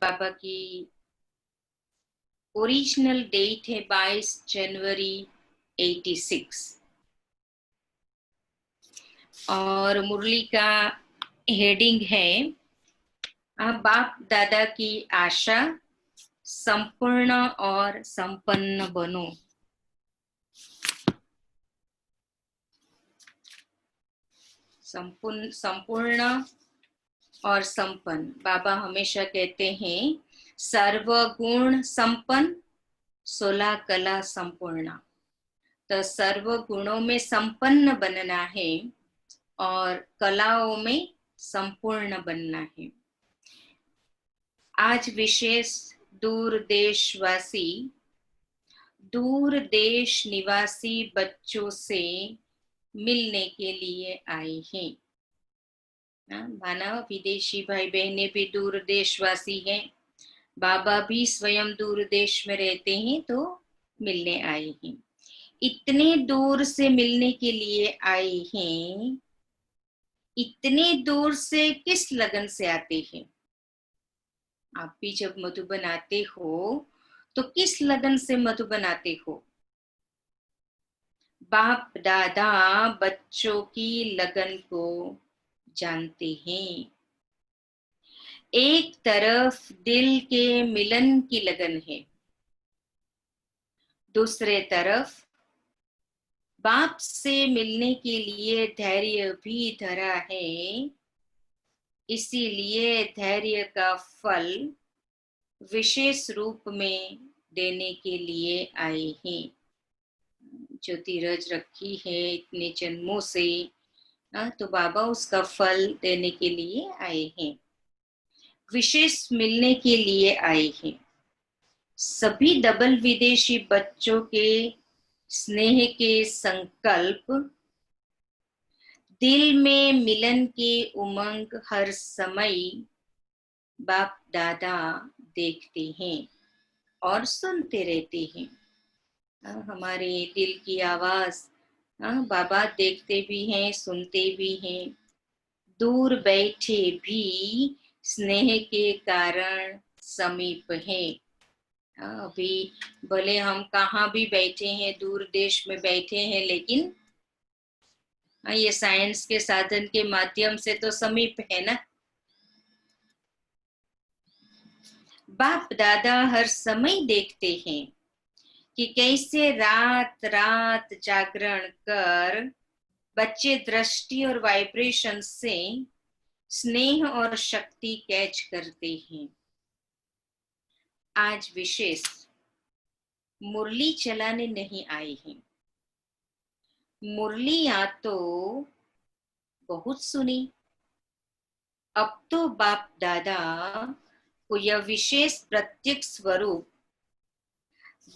बाबा की original date है 22 जनवरी 86 और मुरली का हेडिंग है बाप दादा की आशा संपूर्ण और संपन्न बनो। संपूर्ण और संपन्न। बाबा हमेशा कहते हैं सर्वगुण संपन्न 16 कला संपूर्ण। तो सर्व गुणों में संपन्न बनना है और कलाओं में संपूर्ण बनना है। आज विशेष दूर देश निवासी बच्चों से मिलने के लिए आए हैं। माना विदेशी भाई बहने भी दूर देशवासी हैं, बाबा भी स्वयं दूर देश में रहते हैं तो मिलने आए हैं। इतने दूर से मिलने के लिए आए हैं, इतने दूर से किस लगन से आते हैं? आप भी जब मधुबन आते हो तो किस लगन से मधुबन आते हो? बाप दादा बच्चों की लगन को जानते हैं। एक तरफ दिल के मिलन की लगन है, दूसरे तरफ बाप से मिलने के लिए धैर्य भी धरा है। इसीलिए धैर्य का फल विशेष रूप में देने के लिए आए हैं। जो धीरज रखी है इतने जन्मों से, तो बाबा उसका फल देने के लिए आए हैं, विशेष मिलने के लिए आए हैं। सभी डबल विदेशी बच्चों के स्नेह के संकल्प, दिल में मिलन के उमंग हर समय बाप दादा देखते हैं और सुनते रहते हैं। हमारे दिल की आवाज बाबा देखते भी हैं, सुनते भी हैं। दूर बैठे भी स्नेह के कारण समीप हैं। अभी भले हम कहाँ भी बैठे हैं, दूर देश में बैठे हैं, लेकिन ये साइंस के साधन के माध्यम से तो समीप है ना। बाप दादा हर समय देखते हैं कि कैसे रात रात जागरण कर बच्चे दृष्टि और वाइब्रेशन से स्नेह और शक्ति कैच करते हैं। आज विशेष मुरली चलाने नहीं आए हैं। मुरली या तो बहुत सुनी, अब तो बाप दादा को यह विशेष प्रत्यक्ष स्वरूप,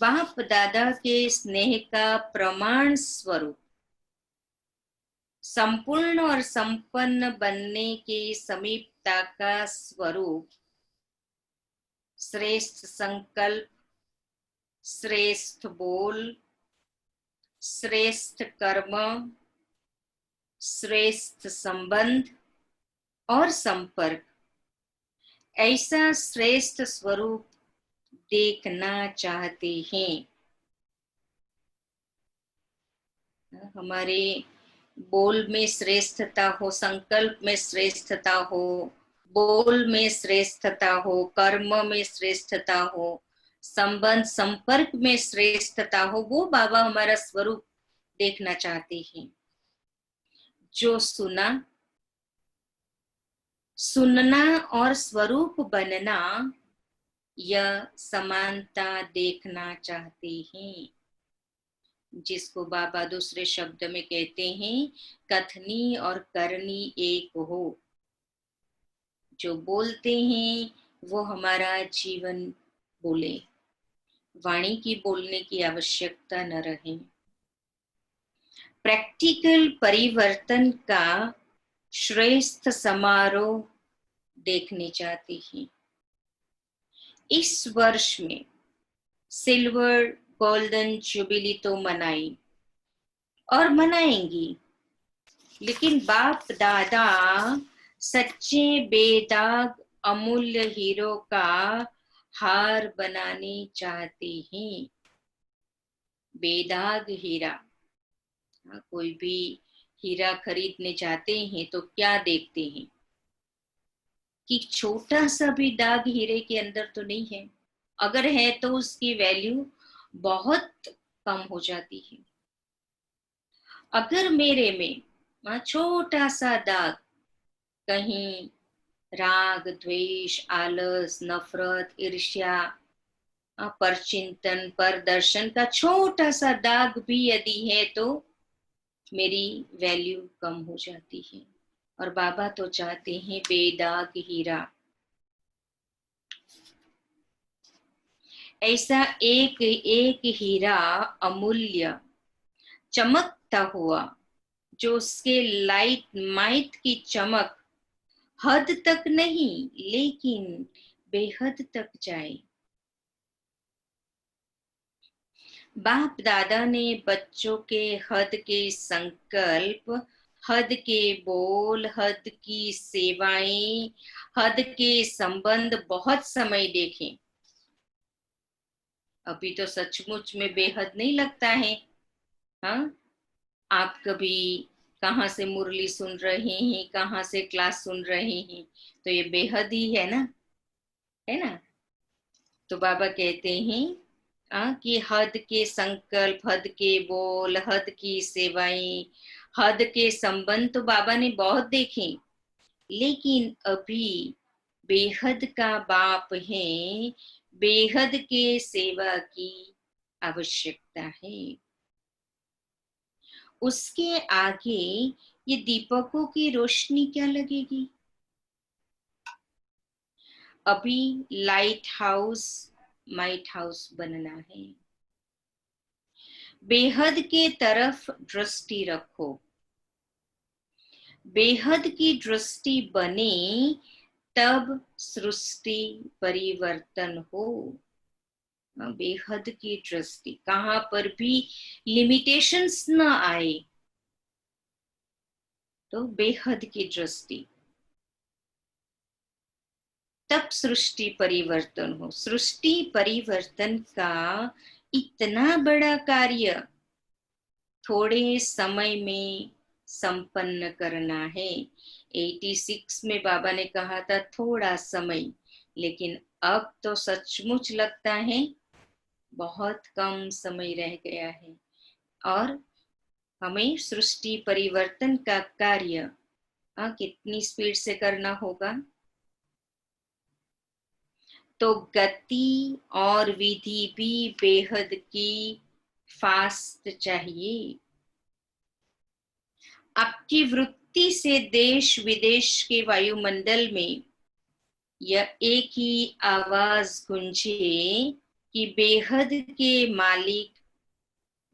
बाप दादा के स्नेह का प्रमाण स्वरूप, संपूर्ण और संपन्न बनने के समीपता का स्वरूप, श्रेष्ठ संकल्प, श्रेष्ठ बोल, श्रेष्ठ कर्म, श्रेष्ठ संबंध और संपर्क, ऐसा श्रेष्ठ स्वरूप देखना चाहते हैं। हमारे बोल में श्रेष्ठता हो, संकल्प में श्रेष्ठता हो, बोल में श्रेष्ठता हो, कर्म में श्रेष्ठता हो, संबंध संपर्क में श्रेष्ठता हो, वो बाबा हमारा स्वरूप देखना चाहते हैं। जो सुनना और स्वरूप बनना, यह समानता देखना चाहते हैं, जिसको बाबा दूसरे शब्द में कहते हैं कथनी और करनी एक हो। जो बोलते हैं वो हमारा जीवन बोले, वाणी की बोलने की आवश्यकता न रहे। प्रैक्टिकल परिवर्तन का श्रेष्ठ समारोह देखने चाहते हैं। इस वर्ष में सिल्वर गोल्डन जुबिली तो मनाई और मनाएंगी, लेकिन बाप दादा सच्चे बेदाग अमूल्य हीरो का हार बनाने चाहते हैं। बेदाग हीरा। कोई भी हीरा खरीदने जाते हैं तो क्या देखते हैं कि छोटा सा भी दाग हीरे के अंदर तो नहीं है। अगर है तो उसकी वैल्यू बहुत कम हो जाती है। अगर मेरे में छोटा सा दाग, कहीं राग, द्वेष, आलस, नफरत, ईर्ष्या, परचिंतन, परदर्शन का छोटा सा दाग भी यदि है तो मेरी वैल्यू कम हो जाती है। और बाबा तो चाहते हैं बेदाग हीरा। ऐसा एक एक हीरा अमूल्य चमकता हुआ, जो उसके लाइट माइट की चमक हद तक नहीं लेकिन बेहद तक जाए। बाप दादा ने बच्चों के हद के संकल्प, हद के बोल, हद की सेवाएं, हद के संबंध बहुत समय देखे। अभी तो सचमुच में बेहद नहीं लगता है। हाँ, आप कभी कहाँ से मुरली सुन रहे हैं, कहाँ से क्लास सुन रहे हैं, तो ये बेहद ही है ना, है ना। तो बाबा कहते हैं कि हद के संकल्प, हद के बोल, हद की सेवाएं, हद के संबंध तो बाबा ने बहुत देखे, लेकिन अभी बेहद का बाप है, बेहद के सेवा की आवश्यकता है। उसके आगे ये दीपकों की रोशनी क्या लगेगी। अभी लाइट हाउस, माइट हाउस बनना है। बेहद के तरफ दृष्टि रखो। बेहद की दृष्टि बने तब सृष्टि परिवर्तन हो। बेहद की दृष्टि, कहां पर भी लिमिटेशंस न आए, तो बेहद की दृष्टि, तब सृष्टि परिवर्तन हो। सृष्टि परिवर्तन का इतना बड़ा कार्य थोड़े समय में संपन्न करना है। 86 में बाबा ने कहा था थोड़ा समय, लेकिन अब तो सचमुच लगता है बहुत कम समय रह गया है। और हमें सृष्टि परिवर्तन का कार्य कितनी स्पीड से करना होगा। तो गति और विधि भी बेहद की फास्ट चाहिए। आपकी वृत्ति से देश विदेश के वायुमंडल में यह एक ही आवाज गूंजे कि बेहद के मालिक,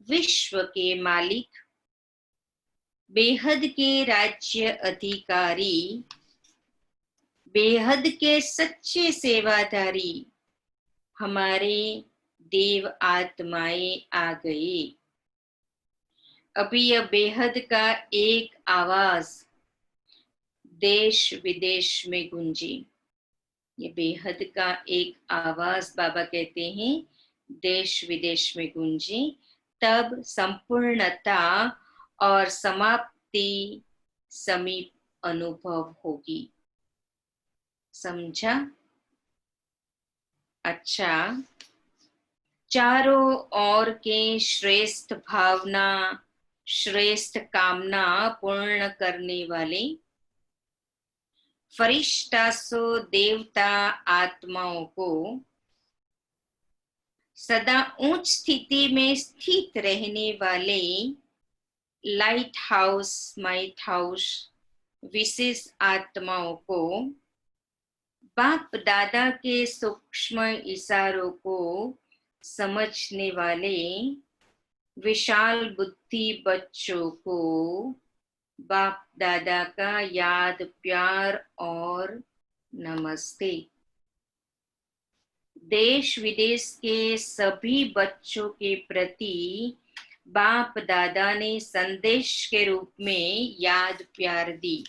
विश्व के मालिक, बेहद के राज्य अधिकारी, बेहद के सच्चे सेवादारी हमारे देव आत्माएं आ गए। अभी यह बेहद का एक आवाज देश विदेश में गूंजी। ये बेहद का एक आवाज बाबा कहते हैं देश विदेश में गूंजी, तब संपूर्णता और समाप्ति समीप अनुभव होगी। समझा। अच्छा, चारों ओर के श्रेष्ठ भावना, श्रेष्ठ कामना पूर्ण करने वाले फरिश्तासो देवता आत्माओं को सदा उच्च स्थिति में स्थित रहने वाले लाइट हाउस, माइट हाउस विशेष आत्माओं को बाप दादा के सूक्ष्म इशारों को समझने वाले विशाल बुद्धि बच्चों को बाप दादा का याद, प्यार और नमस्ते। देश विदेश के सभी बच्चों के प्रति बाप दादा ने संदेश के रूप में याद प्यार दी।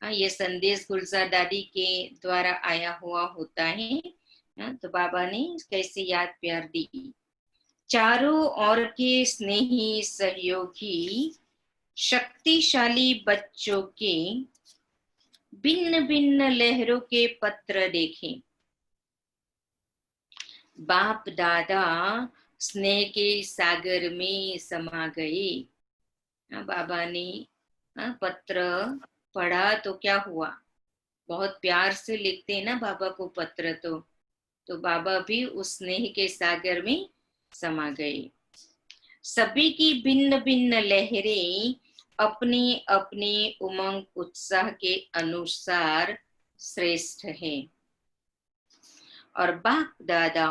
ये संदेश गुलजार दादी के द्वारा आया हुआ होता है। तो बाबा ने कैसे याद प्यार दी। चारों ओर के स्नेही सहयोगी शक्तिशाली बच्चों के भिन्न भिन्न लहरों के पत्र देखें। बाप दादा स्नेह के सागर में समा गए। बाबा ने पत्र पढ़ा तो क्या हुआ, बहुत प्यार से लिखते हैं ना बाबा को पत्र। तो बाबा भी उस स्नेह के सागर में समा गए। सभी की भिन्न भिन्न लहरें अपनी अपनी उमंग उत्साह के अनुसार श्रेष्ठ है, और बाप दादा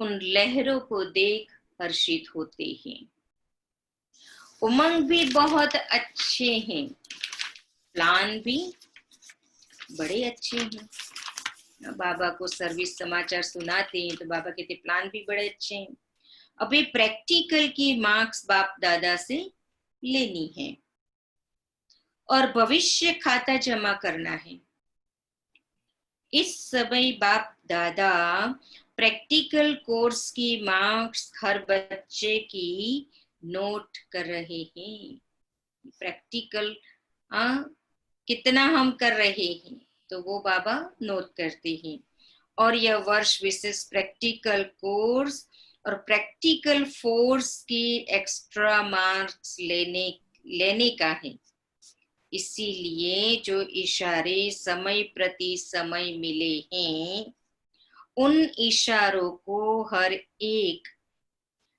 उन लहरों को देख हर्षित होते हैं। उमंग भी बहुत अच्छे हैं, प्लान भी बड़े अच्छे हैं। बाबा को सर्विस समाचार सुनाते हैं तो बाबा कहते प्लान भी बड़े अच्छे हैं। अभी प्रैक्टिकल की मार्क्स बाप दादा से लेनी है और भविष्य खाता जमा करना है। इस समय बाप दादा प्रैक्टिकल कोर्स की मार्क्स हर बच्चे की नोट कर रहे हैं। प्रैक्टिकल कितना हम कर रहे हैं तो वो बाबा नोट करते हैं। और यह वर्ष विशेष प्रैक्टिकल कोर्स और प्रैक्टिकल फोर्स की एक्स्ट्रा मार्क्स लेने का है। इसीलिए जो इशारे समय प्रति समय मिले हैं उन इशारों को हर एक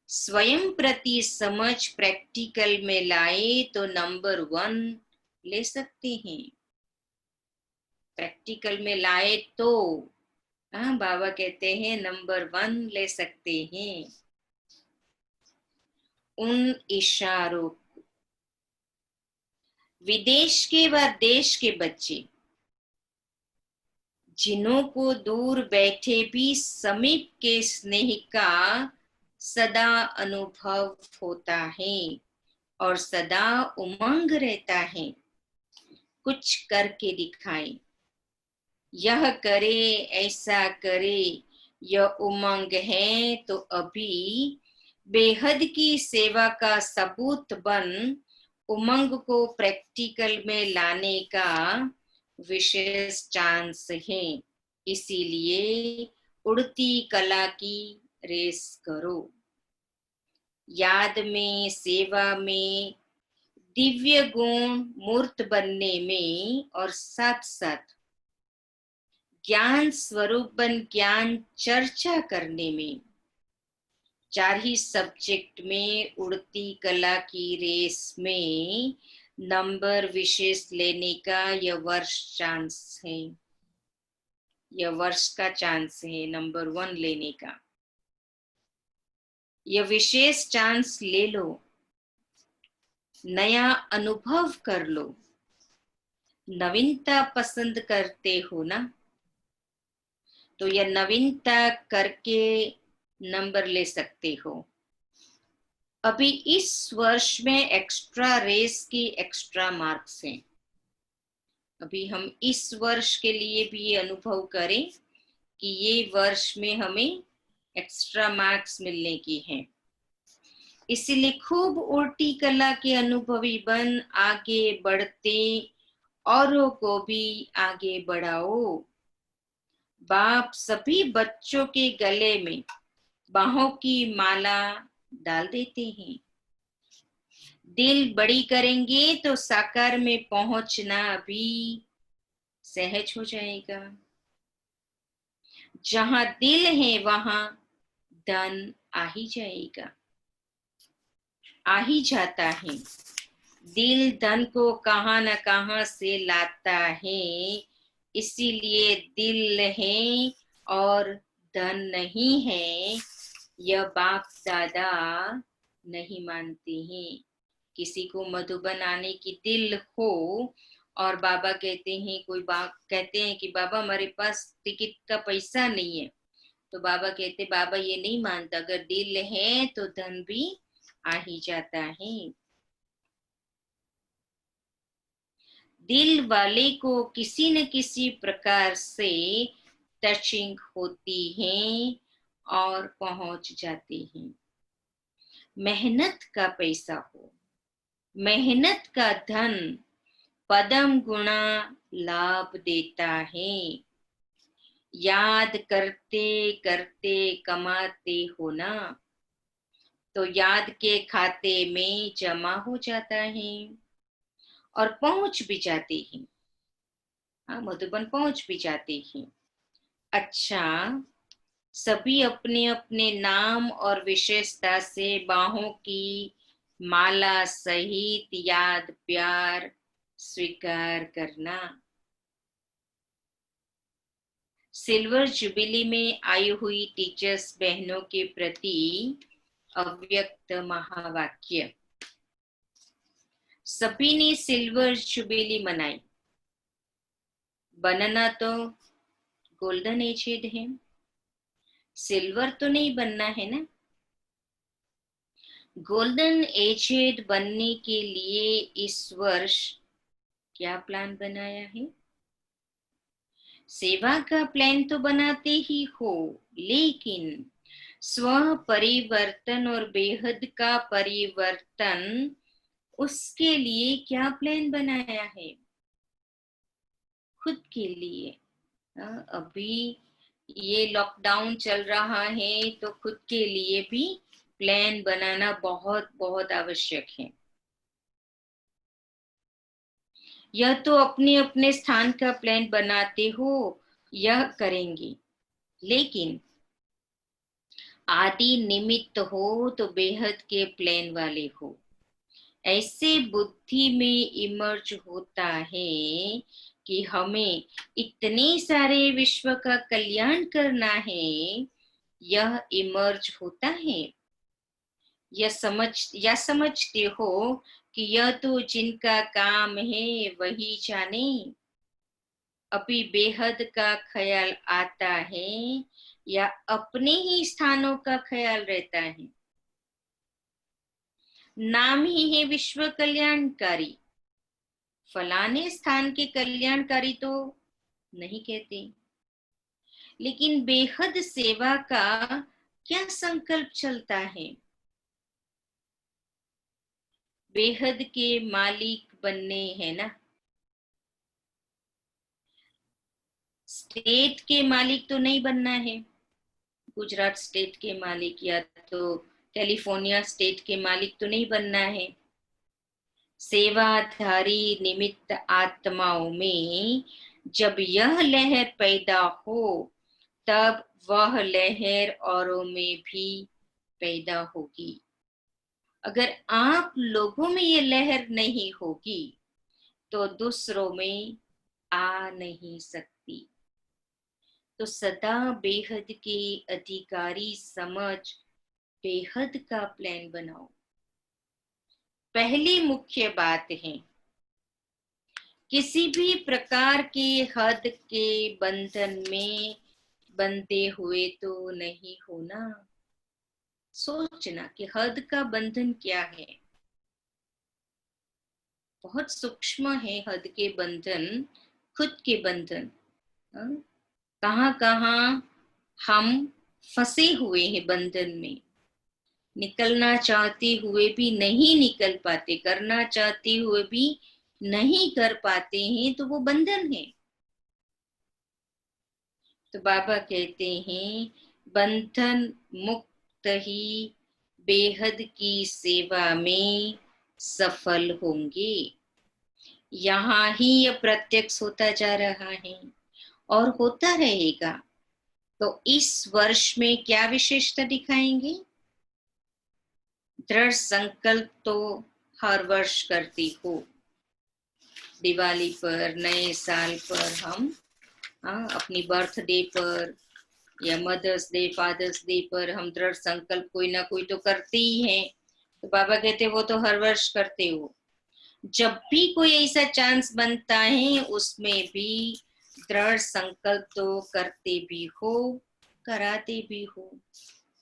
स्वयं प्रति समझ प्रैक्टिकल में लाए तो नंबर 1 ले सकते हैं। प्रैक्टिकल में लाए तो बाबा कहते हैं नंबर 1 ले सकते हैं। उन इशारों को विदेश के व देश के बच्चे जिन्हों को दूर बैठे भी समीप के स्नेह का सदा अनुभव होता है और सदा उमंग रहता है, कुछ करके दिखाए, यह करे ऐसा करे, यह उमंग है तो अभी बेहद की सेवा का सबूत बन उमंग को प्रैक्टिकल में लाने का विशेष चांस है। इसीलिए उड़ती कला की रेस करो। याद में, सेवा में, दिव्य गुण मूर्त बनने में और साथ साथ ज्ञान स्वरूप बन ज्ञान चर्चा करने में, 4 ही सब्जेक्ट में उड़ती कला की रेस में नंबर विशेष लेने का यह वर्ष चांस है। यह वर्ष का चांस है नंबर 1 लेने का। यह विशेष चांस ले लो, नया अनुभव कर लो। नवीनता पसंद करते हो ना, तो यह नवीनता करके नंबर ले सकते हो। अभी इस वर्ष में एक्स्ट्रा रेस की एक्स्ट्रा मार्क्स हैं। अभी हम इस वर्ष के लिए भी ये अनुभव करें कि ये वर्ष में हमें एक्स्ट्रा मार्क्स मिलने की हैं। इसीलिए खूब उल्टी कला के अनुभवी बन आगे बढ़ते औरों को भी आगे बढ़ाओ। बाप सभी बच्चों के गले में बाहों की माला डाल देते हैं। दिल बड़ी करेंगे तो साकार में पहुंचना भी सहज हो जाएगा। जहां दिल है वहां धन आ ही जाएगा, आ ही जाता है। दिल धन को कहां न कहां से लाता है। इसीलिए दिल है और धन नहीं है, यह बाप दादा नहीं मानते हैं। किसी को मधुबन आने की दिल हो और बाबा कहते हैं, कोई कहते हैं कि बाबा हमारे पास टिकट का पैसा नहीं है, तो बाबा कहते बाबा ये नहीं मानता, अगर दिल है तो धन भी आ ही जाता है। दिल वाले को किसी न किसी प्रकार से टचिंग होती है और पहुंच जाती है। मेहनत का पैसा हो, मेहनत का धन पदम गुणा लाभ देता है। याद करते करते कमाते हो ना, तो याद के खाते में जमा हो जाता है और पहुंच भी जाते हैं। हाँ, मधुबन पहुंच भी जाते हैं। अच्छा, सभी अपने अपने नाम और विशेषता से बाहों की माला सहित याद प्यार स्वीकार करना। सिल्वर जुबिली में आई हुई टीचर्स बहनों के प्रति अव्यक्त महावाक्य। सभी ने सिल्वर जुबिली मनाई। बनना तो गोल्डन एजेड है, सिल्वर तो नहीं बनना है ना। गोल्डन एजेड बनने के लिए इस वर्ष क्या प्लान बनाया है? सेवा का प्लान तो बनाते ही हो, लेकिन स्व परिवर्तन और बेहद का परिवर्तन, उसके लिए क्या प्लान बनाया है? खुद के लिए। अभी ये लॉकडाउन चल रहा है तो खुद के लिए भी प्लान बनाना बहुत बहुत आवश्यक है। यह तो अपने अपने स्थान का प्लान बनाते हो, यह करेंगे, लेकिन आदि निमित्त हो तो बेहद के प्लान वाले हो। ऐसे बुद्धि में इमर्ज होता है कि हमें इतने सारे विश्व का कल्याण करना है। यह इमर्ज होता है। या समझते हो कि यह तो जिनका काम है वही जाने। अभी बेहद का ख्याल आता है या अपने ही स्थानों का ख्याल रहता है? नाम ही है विश्व कल्याणकारी, फलाने स्थान के कल्याणकारी तो नहीं कहते। लेकिन बेहद सेवा का क्या संकल्प चलता है? बेहद के मालिक बनने है ना। स्टेट के मालिक तो नहीं बनना है, गुजरात स्टेट के मालिक या तो कैलिफोर्निया स्टेट के मालिक तो नहीं बनना है। सेवाधारी निमित्त आत्माओं में जब यह लहर पैदा हो, तब वह लहर औरों में भी पैदा होगी। अगर आप लोगों में ये लहर नहीं होगी तो दूसरों में आ नहीं सकती। तो सदा बेहद के अधिकारी समझ बेहद का प्लान बनाओ। पहली मुख्य बात है, किसी भी प्रकार के हद के बंधन में बंधे हुए तो नहीं होना। सोचना कि हद का बंधन क्या है। बहुत सूक्ष्म है हद के बंधन, खुद के बंधन। कहाँ कहाँ हम फंसे हुए हैं बंधन में, निकलना चाहते हुए भी नहीं निकल पाते, करना चाहते हुए भी नहीं कर पाते हैं, तो वो बंधन है। तो बाबा कहते हैं बंधन मुक्त ही बेहद की सेवा में सफल होंगे। यहाँ ही यह प्रत्यक्ष होता जा रहा है और होता रहेगा। तो इस वर्ष में क्या विशेषता दिखाएंगे? दृढ़ संकल्प तो हर वर्ष करती हो। दिवाली पर, नए साल पर हम अपनी बर्थडे पर या मदर्स डे, फादर्स डे पर हम दृढ़ संकल्प कोई ना कोई तो करते ही हैं। तो बाबा कहते वो तो हर वर्ष करते हो। जब भी कोई ऐसा चांस बनता है उसमें भी दृढ़ संकल्प तो करते भी हो, कराते भी हो।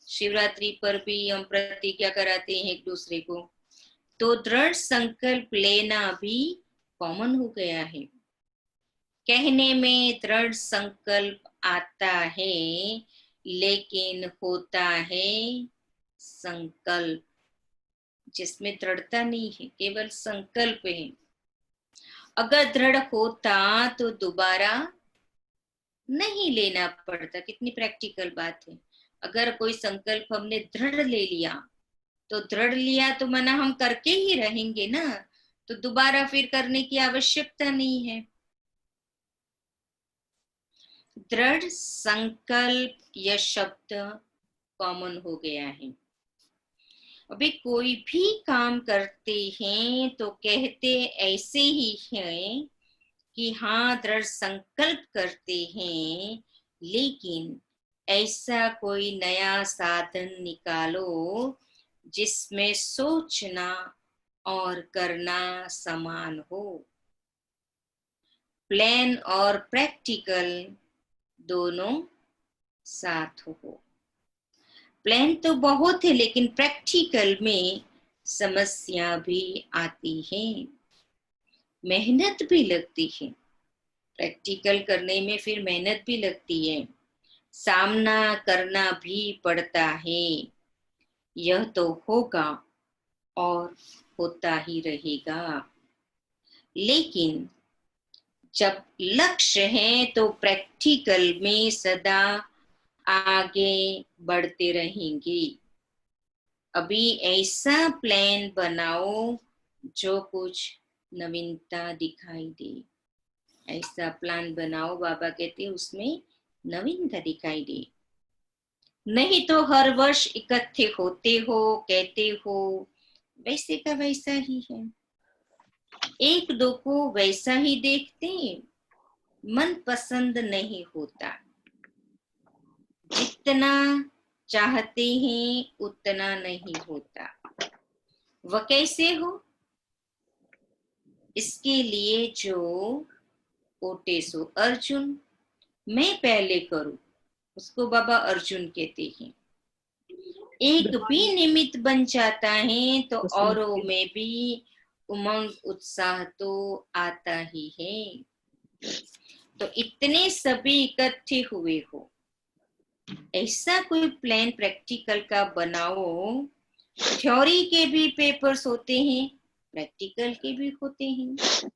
शिवरात्रि पर भी हम प्रतिज्ञा कराते हैं एक दूसरे को। तो दृढ़ संकल्प लेना भी कॉमन हो गया है। कहने में दृढ़ संकल्प आता है, लेकिन होता है संकल्प जिसमें दृढ़ता नहीं है, केवल संकल्प है। अगर दृढ़ होता तो दोबारा नहीं लेना पड़ता। कितनी प्रैक्टिकल बात है। अगर कोई संकल्प हमने दृढ़ ले लिया तो दृढ़ लिया तो मना हम करके ही रहेंगे ना, तो दोबारा फिर करने की आवश्यकता नहीं है। दृढ़ संकल्प यह शब्द कॉमन हो गया है। अभी कोई भी काम करते हैं तो कहते ऐसे ही हैं कि हाँ दृढ़ संकल्प करते हैं, लेकिन ऐसा कोई नया साधन निकालो जिसमें सोचना और करना समान हो। प्लान और प्रैक्टिकल दोनों साथ हो। प्लान तो बहुत है, लेकिन प्रैक्टिकल में समस्या भी आती है, मेहनत भी लगती है। प्रैक्टिकल करने में फिर मेहनत भी लगती है, सामना करना भी पड़ता है। यह तो होगा और होता ही रहेगा, लेकिन जब लक्ष्य है तो प्रैक्टिकल में सदा आगे बढ़ते रहेंगे। अभी ऐसा प्लान बनाओ जो कुछ नवीनता दिखाई दे। ऐसा प्लान बनाओ, बाबा कहते हैं, उसमें नवीनता दिखाई दे। नहीं तो हर वर्ष इकट्ठे होते हो, कहते हो वैसे का वैसा ही है। एक दो को वैसा ही देखते, मन पसंद नहीं होता। जितना चाहते हैं उतना नहीं होता। वह कैसे हो? इसके लिए जो ओटे सो अर्जुन, मैं पहले करूं, उसको बाबा अर्जुन कहते हैं। एक भी निमित्त बन जाता है तो औरों में भी उमंग उत्साह तो आता ही है। तो इतने सभी इकट्ठे हुए हो, ऐसा कोई प्लान प्रैक्टिकल का बनाओ। थ्योरी के भी पेपर्स होते हैं, प्रैक्टिकल के भी होते हैं।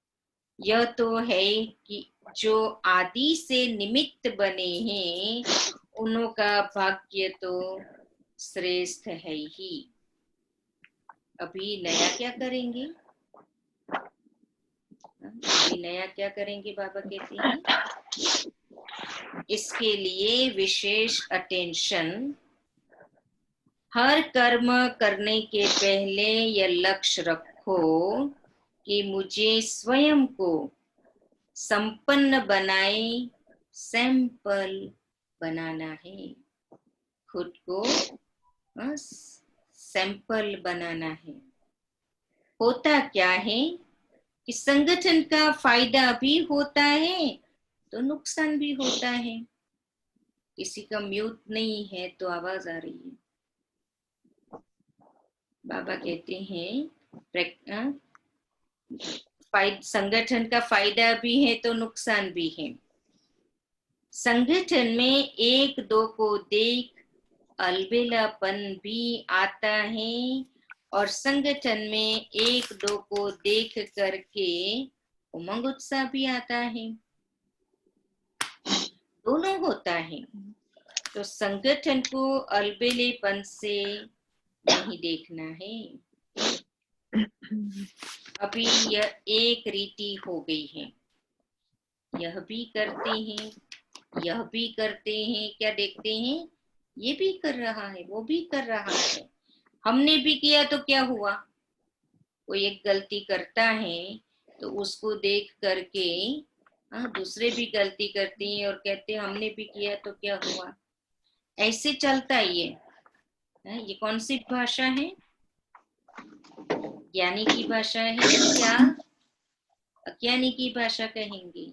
यह तो है कि जो आदि से निमित्त बने हैं उनका भाग्य तो श्रेष्ठ है ही। अभी नया क्या करेंगे? अभी नया क्या करेंगे? बाबा कहते हैं इसके लिए विशेष अटेंशन। हर कर्म करने के पहले यह लक्ष्य रखो कि मुझे स्वयं को संपन्न बनाए, सैंपल बनाना है। खुद को सैंपल बनाना है। होता क्या है कि संगठन का फायदा भी होता है तो नुकसान भी होता है। किसी का म्यूट नहीं है तो आवाज आ रही है। बाबा कहते हैं संगठन का फायदा भी है तो नुकसान भी है। संगठन में एक दो को देख अलबेलापन भी आता है और संगठन में एक दो को देख करके उमंग उत्साह भी आता है। दोनों होता है। तो संगठन को अलबेलेपन से नहीं देखना है। अभी यह एक रीति हो गई है। यह भी करते हैं, यह भी करते हैं, क्या देखते हैं? ये भी कर रहा है, वो भी कर रहा है। हमने भी किया तो क्या हुआ? कोई एक गलती करता है तो उसको देख करके दूसरे भी गलती करते हैं और कहते हैं हमने भी किया तो क्या हुआ? ऐसे चलता ही है। ये कौन सी भाषा है? ज्ञानी की भाषा है या अज्ञानी की भाषा कहेंगे?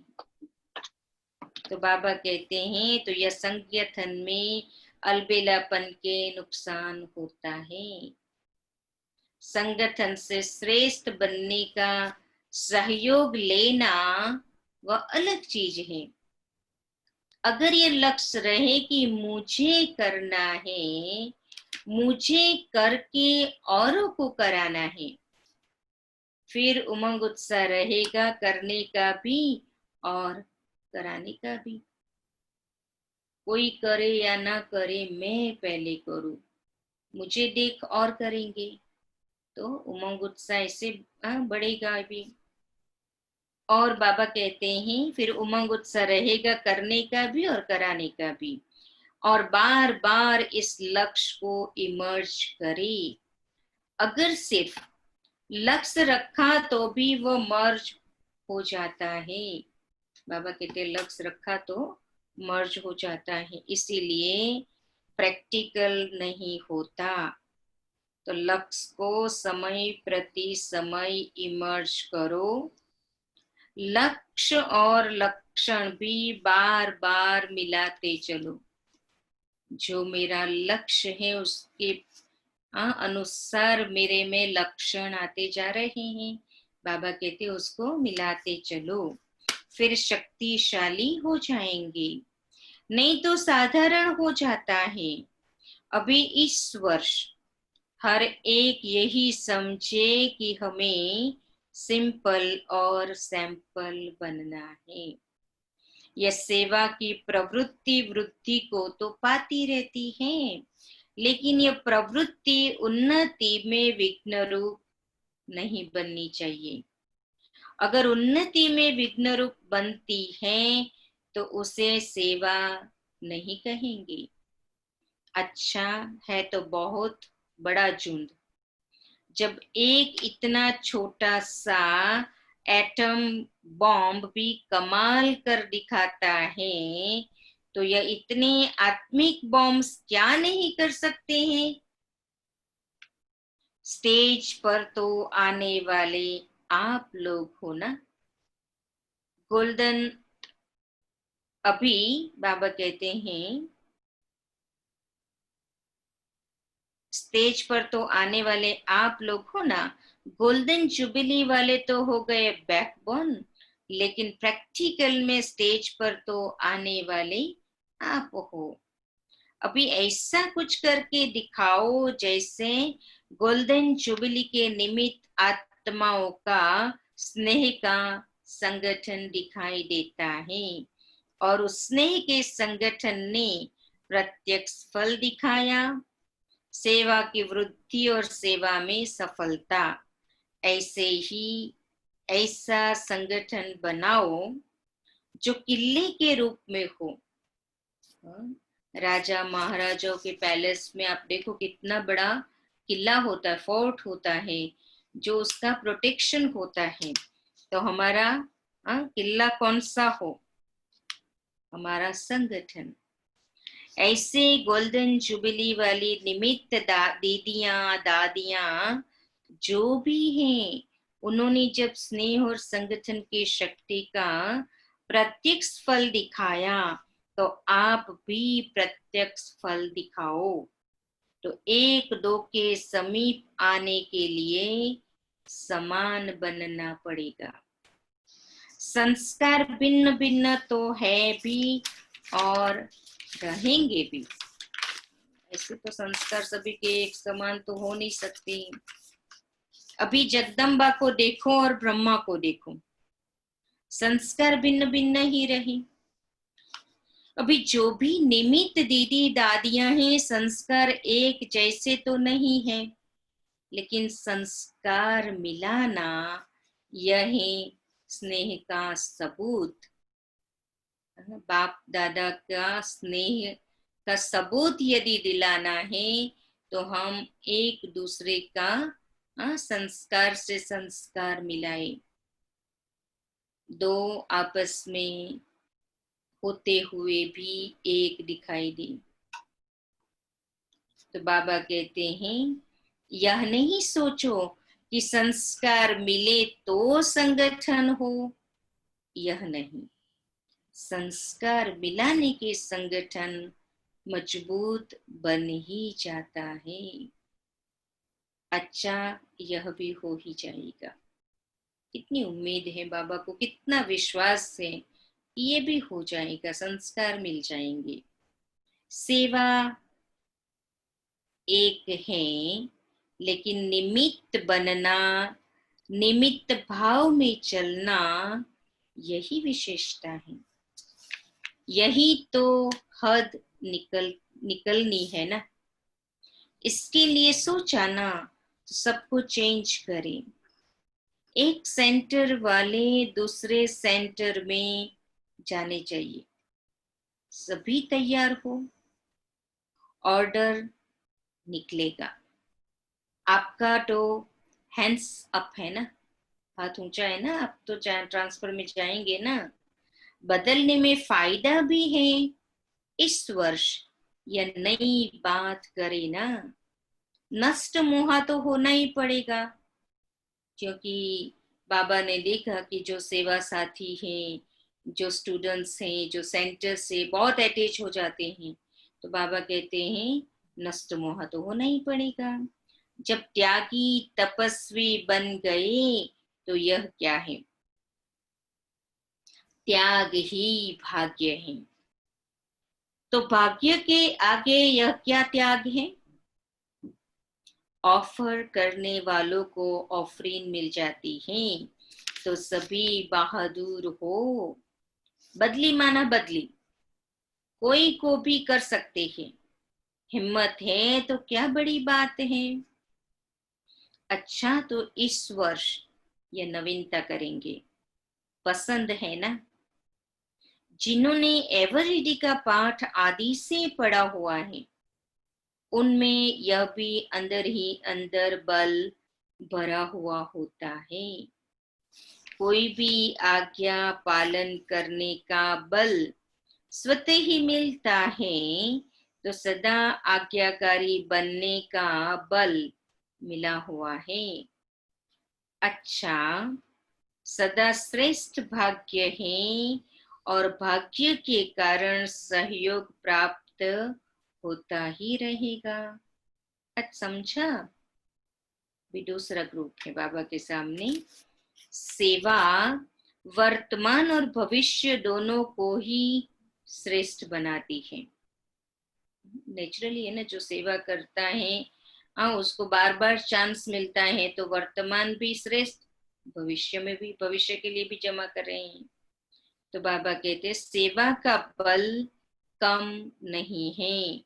तो बाबा कहते हैं तो यह संगठन में अलबेलापन के नुकसान होता है। संगठन से श्रेष्ठ बनने का सहयोग लेना वह अलग चीज है। अगर ये लक्ष्य रहे कि मुझे करना है, मुझे करके औरों को कराना है, फिर उमंग उत्साह रहेगा करने का भी और कराने का भी। कोई करे या ना करे, मैं पहले करूं, मुझे देख और करेंगे, तो उमंग उत्साह ऐसे बढ़ेगा भी। और बाबा कहते हैं फिर उमंग उत्साह रहेगा करने का भी और कराने का भी, और बार बार इस लक्ष्य को इमर्ज करे। अगर सिर्फ लक्ष्य रखा तो भी वो मर्ज हो जाता है। बाबा कहते लक्ष्य रखा तो मर्ज हो जाता है, इसीलिए प्रैक्टिकल नहीं होता। तो लक्ष्य को समय प्रति समय इमर्ज करो। लक्ष्य और लक्षण भी बार बार मिलाते चलो। जो मेरा लक्ष्य है उसके अनुसार मेरे में लक्षण आते जा रहे हैं। बाबा कहते उसको मिलाते चलो, फिर शक्तिशाली हो जाएंगे। नहीं तो साधारण हो जाता है। अभी इस वर्ष हर एक यही समझे कि हमें सिंपल और सैंपल बनना है। यह सेवा की प्रवृत्ति वृद्धि को तो पाती रहती है, लेकिन यह प्रवृत्ति उन्नति में विघ्न रूप नहीं बननी चाहिए। अगर उन्नति में विघ्न रूप बनती है तो उसे सेवा नहीं कहेंगे। अच्छा है तो बहुत बड़ा झुंड, जब एक इतना छोटा सा एटम बॉम्ब भी कमाल कर दिखाता है, तो यह इतने आत्मिक बॉम्ब्स क्या नहीं कर सकते हैं। स्टेज पर तो आने वाले आप लोग हो ना। गोल्डन, अभी बाबा कहते हैं स्टेज पर तो आने वाले आप लोग हो ना। गोल्डन जुबिली वाले तो हो गए बैकबोन, लेकिन प्रैक्टिकल में स्टेज पर तो आने वाले आप हो। अभी ऐसा कुछ करके दिखाओ जैसे गोल्डन जुबिली के निमित्त आत्माओं का स्नेह का संगठन दिखाई देता है, और उस स्नेह के संगठन ने प्रत्यक्ष फल दिखाया, सेवा की वृद्धि और सेवा में सफलता। ऐसे ही ऐसा संगठन बनाओ जो किले के रूप में हो। राजा महाराजाओं के पैलेस में आप देखो कितना बड़ा किला होता है, फोर्ट होता है, जो उसका प्रोटेक्शन होता है। तो हमारा किला कौन सा हो? हमारा संगठन। ऐसे गोल्डन जुबिली वाली निमित्त दीदियां दादियां जो भी हैं, उन्होंने जब स्नेह और संगठन की शक्ति का प्रत्यक्ष फल दिखाया, तो आप भी प्रत्यक्ष फल दिखाओ। तो एक दो के समीप आने के लिए समान बनना पड़ेगा। संस्कार भिन्न भिन्न तो है भी और रहेंगे भी। ऐसे तो संस्कार सभी के एक समान तो हो नहीं सकते। अभी जगदम्बा को देखो और ब्रह्मा को देखो, संस्कार भिन्न भिन्न ही रहे। अभी जो भी निमित्त दीदी दादियां हैं, संस्कार एक जैसे तो नहीं है, लेकिन संस्कार मिलाना यह स्नेह का सबूत। बाप दादा का स्नेह का सबूत यदि दिलाना है, तो हम एक दूसरे का संस्कार से संस्कार मिलाए। दो आपस में होते हुए भी एक दिखाई दे। तो बाबा कहते हैं यह नहीं सोचो कि संस्कार मिले तो संगठन हो, यह नहीं। संस्कार मिलाने के संगठन मजबूत बन ही जाता है। अच्छा यह भी हो ही जाएगा। कितनी उम्मीद है बाबा को, कितना विश्वास है, ये भी हो जाएगा, संस्कार मिल जाएंगे। सेवा एक है, लेकिन निमित्त बनना, निमित्त भाव में चलना, यही विशेषता है। यही तो हद निकलनी है ना। इसके लिए सोचा ना, तो सबको चेंज करें। एक सेंटर वाले दूसरे सेंटर में जाने चाहिए, सभी तैयार हो, ऑर्डर निकलेगा। आपका तो हैंड्स अप है ना, हाथ ऊंचा है ना, आप तो ट्रांसफर में जाएंगे ना। बदलने में फायदा भी है। इस वर्ष यह नई बात करे ना, नष्ट मोहा तो होना ही पड़ेगा। क्योंकि बाबा ने देखा कि जो सेवा साथी हैं, जो स्टूडेंट्स हैं, जो सेंटर से बहुत अटैच हो जाते हैं, तो बाबा कहते हैं नष्ट मोह तो होना ही पड़ेगा। जब त्यागी तपस्वी बन गए, तो यह क्या है? त्याग ही भाग्य है। तो भाग्य के आगे यह क्या त्याग है? ऑफर करने वालों को ऑफरिंग मिल जाती है, तो सभी बहादुर हो। बदली माना बदली, कोई को भी कर सकते हैं। हिम्मत है तो क्या बड़ी बात है। अच्छा, तो इस वर्ष ये नवीनता करेंगे, पसंद है ना? जिन्होंने एवरीडी का पाठ आदि से पढ़ा हुआ है, उनमें यह भी अंदर ही अंदर बल भरा हुआ होता है। कोई भी आज्ञा पालन करने का बल स्वतः ही मिलता है, तो सदा आज्ञाकारी बनने का बल मिला हुआ है। अच्छा, सदा श्रेष्ठ भाग्य है, और भाग्य के कारण सहयोग प्राप्त होता ही रहेगा। अच्छा, समझा? भी दूसरा ग्रुप है बाबा के सामने। सेवा वर्तमान और भविष्य दोनों को ही श्रेष्ठ बनाती है। नेचुरली है ना, जो सेवा करता है, हाँ, उसको बार बार चांस मिलता है, तो वर्तमान भी श्रेष्ठ, भविष्य में भी, भविष्य के लिए भी जमा कर रहे हैं। तो बाबा कहते हैं सेवा का बल कम नहीं है,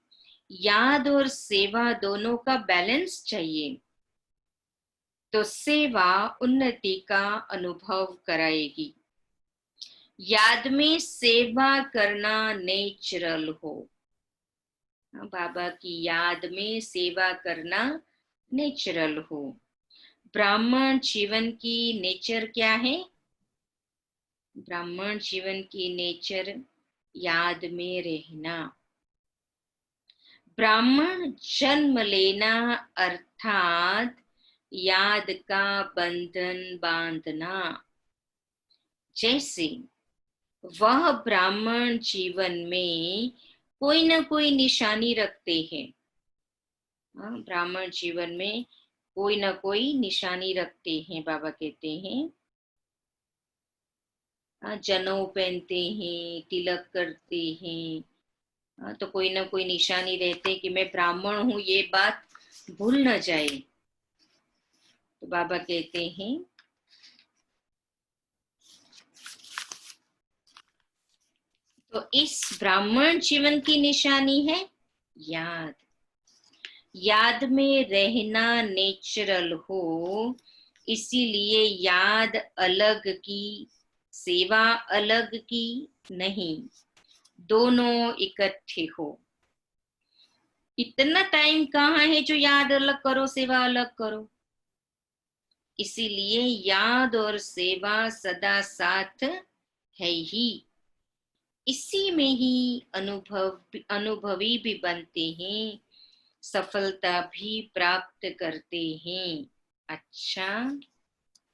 याद और सेवा दोनों का बैलेंस चाहिए, तो सेवा उन्नति का अनुभव कराएगी। याद में सेवा करना नेचुरल हो। बाबा की याद में सेवा करना नेचुरल हो। ब्राह्मण जीवन की नेचर क्या है? ब्राह्मण जीवन की नेचर याद में रहना। ब्राह्मण जन्म लेना अर्थात याद का बंधन बांधना। जैसे वह ब्राह्मण जीवन में कोई ना कोई निशानी रखते हैं। ब्राह्मण जीवन में कोई ना कोई निशानी रखते हैं। बाबा कहते हैं जनेऊ पहनते हैं, तिलक करते हैं, तो कोई ना कोई निशानी रहते कि मैं ब्राह्मण हूं, ये बात भूल न जाए। तो बाबा कहते हैं तो इस ब्राह्मण जीवन की निशानी है याद। याद में रहना नेचुरल हो, इसीलिए याद अलग की, सेवा अलग की नहीं, दोनों इकट्ठे हो। इतना टाइम कहाँ है जो याद अलग करो सेवा अलग करो। इसीलिए याद और सेवा सदा साथ है ही। इसी में ही अनुभवी भी बनते हैं, सफलता भी प्राप्त करते हैं। अच्छा,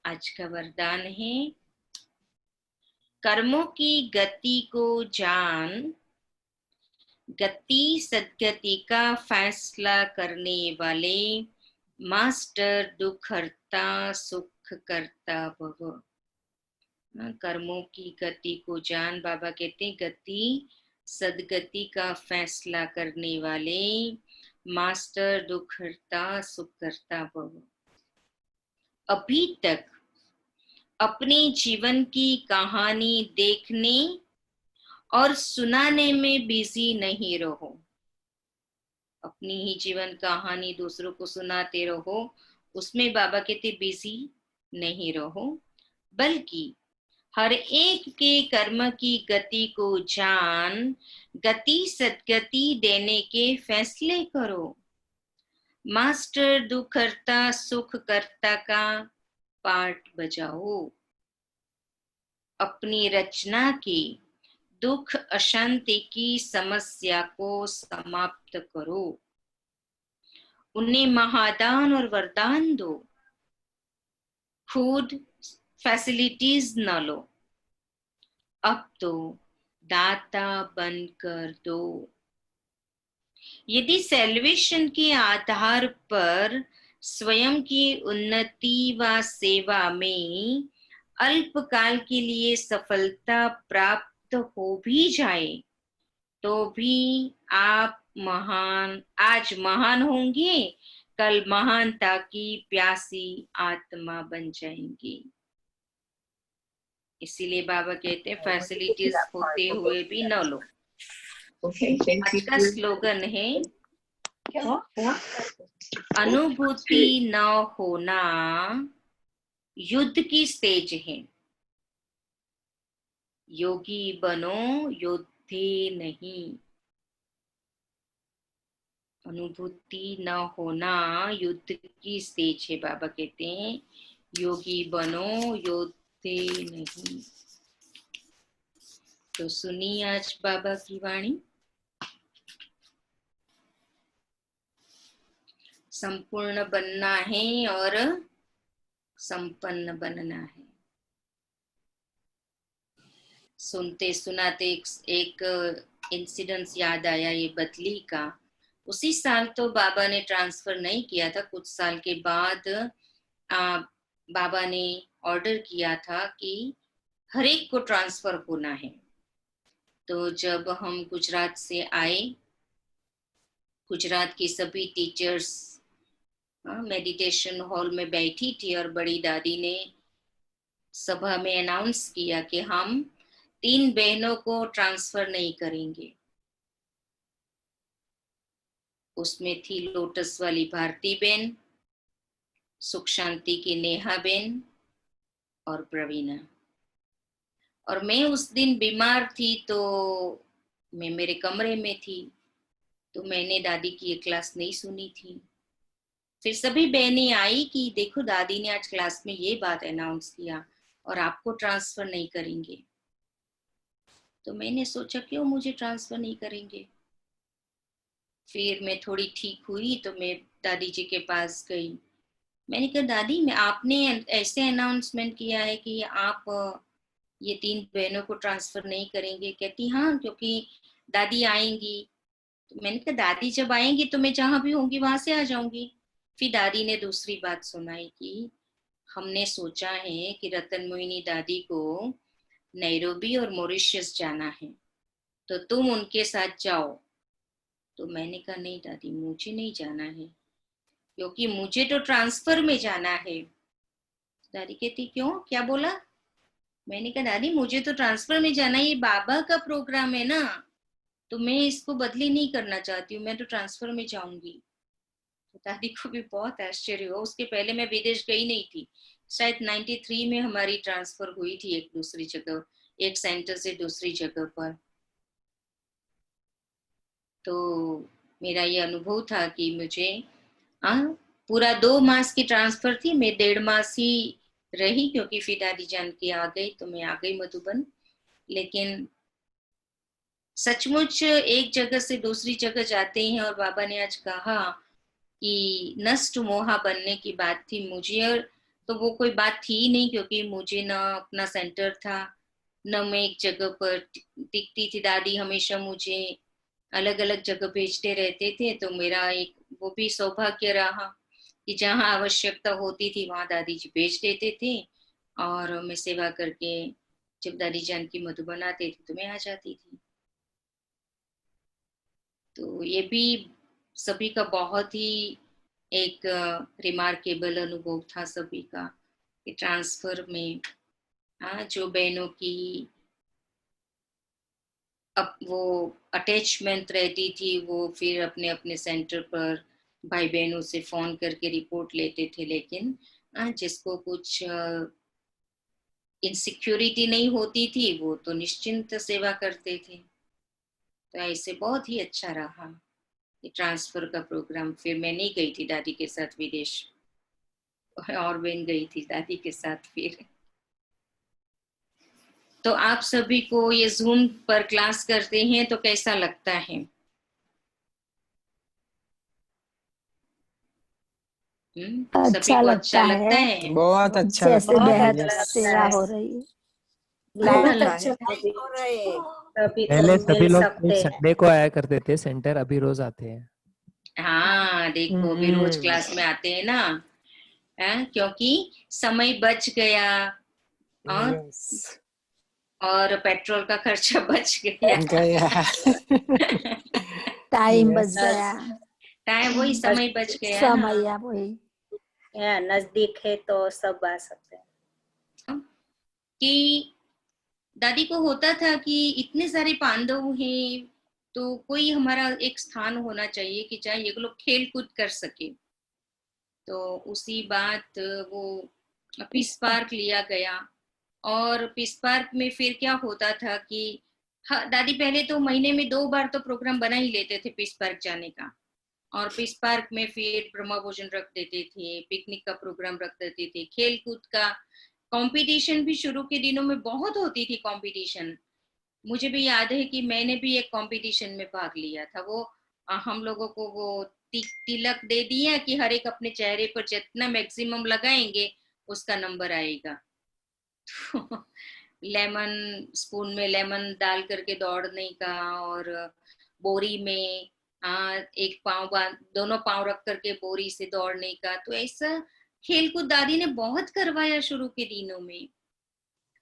आज का वरदान है कर्मों की गति को जान, गति सदगति का फैसला करने वाले मास्टर दुख हरता सुख सुख करता भव। कर्मों की गति को जान, बाबा कहते हैं गति सदगति का फैसला करने वाले मास्टर दुख हरता सुख करता भव। अभी तक अपने जीवन की कहानी देखने और सुनाने में बिजी नहीं रहो। अपनी ही जीवन कहानी दूसरों को सुनाते रहो, उसमें बाबा कहते बिजी नहीं रहो, बल्कि हर एक के कर्म की गति को जान गति सदगति देने के फैसले करो। मास्टर दुखहर्ता सुख करता का पार्ट बजाओ। अपनी रचना की दुख अशांति की समस्या को समाप्त करो। उन्हें महादान और वरदान दो, खुद फैसिलिटीज न लो। अब तो दाता बनकर दो। यदि सेल्वेशन के आधार पर स्वयं की उन्नति व सेवा में अल्पकाल के लिए सफलता प्राप्त हो भी जाए, तो भी आप आज महान होंगे, कल महानता की प्यासी आत्मा बन जाएंगी। इसीलिए बाबा कहते हैं फैसिलिटीज होते हुए भी न लो। आज का स्लोगन है अनुभूति न होना युद्ध की स्टेज है, योगी बनो योद्धे नहीं। अनुभूति न होना युद्ध की स्टेज है, बाबा कहते हैं योगी बनो योद्धे नहीं। तो सुनिए आज बाबा की वाणी। संपूर्ण बनना है और संपन्न बनना है। सुनते सुनाते एक इंसिडेंस याद आया ये बदली का। उसी साल तो बाबा ने ट्रांसफर नहीं किया था, कुछ साल के बाद बाबा ने ऑर्डर किया था कि हर एक को ट्रांसफर होना है। तो जब हम गुजरात से आए, गुजरात की सभी टीचर्स मेडिटेशन हॉल में बैठी थी और बड़ी दादी ने सभा में अनाउंस किया कि हम 3 बहनों को ट्रांसफर नहीं करेंगे। उसमें थी लोटस वाली भारती बहन, सुख शांति की नेहा बहन और प्रवीणा। और मैं उस दिन बीमार थी, तो मैं मेरे कमरे में थी, तो मैंने दादी की ये क्लास नहीं सुनी थी। फिर सभी बहनें आई कि देखो दादी ने आज क्लास में ये बात अनाउंस किया और आपको ट्रांसफर नहीं करेंगे। तो मैंने सोचा क्यों मुझे ट्रांसफर नहीं करेंगे। फिर मैं थोड़ी ठीक हुई तो मैं दादी जी के पास गई। मैंने कहा दादी मैं आपने ऐसे अनाउंसमेंट किया है कि आप ये 3 बहनों को ट्रांसफर नहीं करेंगे। कहती हाँ क्योंकि दादी आएंगी। तो मैंने कहा दादी जब आएंगी तो मैं जहां भी होंगी वहां से आ जाऊंगी। फिर दादी ने दूसरी बात सुनाई कि हमने सोचा है कि रतन मोहिनी दादी को नैरोबी और मॉरिशस जाना है, तो तुम उनके साथ जाओ। तो मैंने कहा नहीं दादी मुझे नहीं जाना है, क्योंकि मुझे तो ट्रांसफर में जाना है। दादी कहती क्यों, क्या बोला? मैंने कहा दादी मुझे तो ट्रांसफर में जाना है, ये बाबा का प्रोग्राम है ना, तो मैं इसको बदली नहीं करना चाहती हूँ, मैं तो ट्रांसफर में जाऊंगी। तो दादी को भी बहुत आश्चर्य हुआ। उसके पहले मैं विदेश गई नहीं थी। शायद 93 में हमारी ट्रांसफर हुई थी एक दूसरी जगह, एक सेंटर से दूसरी जगह पर। तो मेरा ये अनुभव था कि मुझे पूरा 2 मास की ट्रांसफर थी, मैं 1.5 मास ही रही, क्योंकि फिर दादी जान की आ गई तो मैं आ गई मधुबन। लेकिन सचमुच एक जगह से दूसरी जगह जाते हैं और बाबा ने आज कहा कि नष्ट मोहा बनने की बात थी मुझे, और तो वो कोई बात थी ही नहीं, क्योंकि मुझे ना अपना सेंटर था, न मैं एक जगह पर टिकती थी। दादी हमेशा मुझे अलग अलग जगह भेजते रहते थे, तो मेरा एक वो भी सौभाग्य रहा। कि जहाँ आवश्यकता होती थी वहां दादी जी भेज देते थे, और मैं सेवा करके जब दादी जान की मधुबन आते थे तो मैं आ जाती थी। तो ये भी सभी का बहुत ही एक रिमार्केबल अनुभव था सभी का, कि ट्रांसफर में जो बहनों की अब वो अटैचमेंट रहती थी, वो फिर अपने अपने सेंटर पर भाई बहनों से फोन करके रिपोर्ट लेते थे, लेकिन जिसको कुछ इनसिक्योरिटी नहीं होती थी वो तो निश्चिंत सेवा करते थे। तो ऐसे बहुत ही अच्छा रहा ये ट्रांसफर का प्रोग्राम। फिर मैं नहीं गई थी दादी के साथ विदेश, और बहन गई थी दादी के साथ फिर। तो आप सभी को ये जूम पर क्लास करते हैं तो कैसा लगता है? सभी अच्छा को अच्छा लगता लगता है, है? बहुत अच्छा जैसे लगता है। बहुत बेहद अच्छा लगता सेवा है, हो रही है। बहुत लाइव अच्छा लाइव हो रहे हैं। सभी को पहले सभी मिल लोग सकते हैं। संडे को आया करते थे सेंटर, अभी रोज आते हैं। हाँ देखो, अभी रोज क्लास में आते हैं ना, क्योंकि समय बच गया, और यस और पेट्रोल का खर्चा बच गया। गया। टाइम बच यस गया, टाइम, वही समय बच गया ना, समय अब वही। यहाँ नजदीक है तो सब आ सकते हैं। कि दादी को होता था कि इतने सारे पांडव हैं, तो कोई हमारा एक स्थान होना चाहिए कि जहाँ ये लोग खेल कूद कर सके। तो उसी बात वो पीस पार्क लिया गया, और पीस पार्क में फिर क्या होता था कि हाँ, दादी पहले तो महीने में 2 बार तो प्रोग्राम बना ही लेते थे पीस पार्क जाने का। और पीस पार्क में फिर ब्रह्मा भोजन रख देते थे, पिकनिक का प्रोग्राम रख देते थे, खेल कूद का कंपटीशन भी शुरू के दिनों में बहुत होती थी कंपटीशन। मुझे भी याद है कि मैंने भी एक कंपटीशन में भाग लिया था। वो हम लोगों को वो तिलक दे दिया कि हर एक अपने चेहरे पर जितना मैक्सिमम लगाएंगे उसका नंबर आएगा। लेमन, स्पून में लेमन डाल करके दौड़ने का, और बोरी में एक पाँव बांध, दोनों पाँव रख करके बोरी से दौड़ने का। तो ऐसा खेल कूद दादी ने बहुत करवाया शुरू के दिनों में।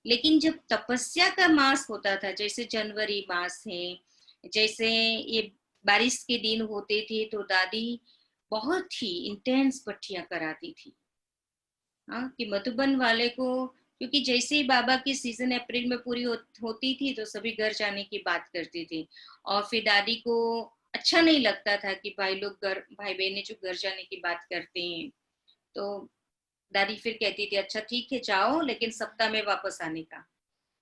लेकिन जब तपस्या का मास होता था, जैसे जनवरी मास है, जैसे ये बारिश के दिन होते थे, तो दादी बहुत ही इंटेंस पट्टियां कराती थी। कि मधुबन वाले को, क्योंकि जैसे ही बाबा की सीजन अप्रैल में पूरी होती थी तो सभी घर जाने की बात करती थी। और फिर दादी को अच्छा नहीं लगता था कि भाई लोग घर, भाई बहने जो घर जाने की बात करते हैं। तो दादी फिर कहती थी अच्छा ठीक है जाओ, लेकिन सप्ताह में वापस आने का।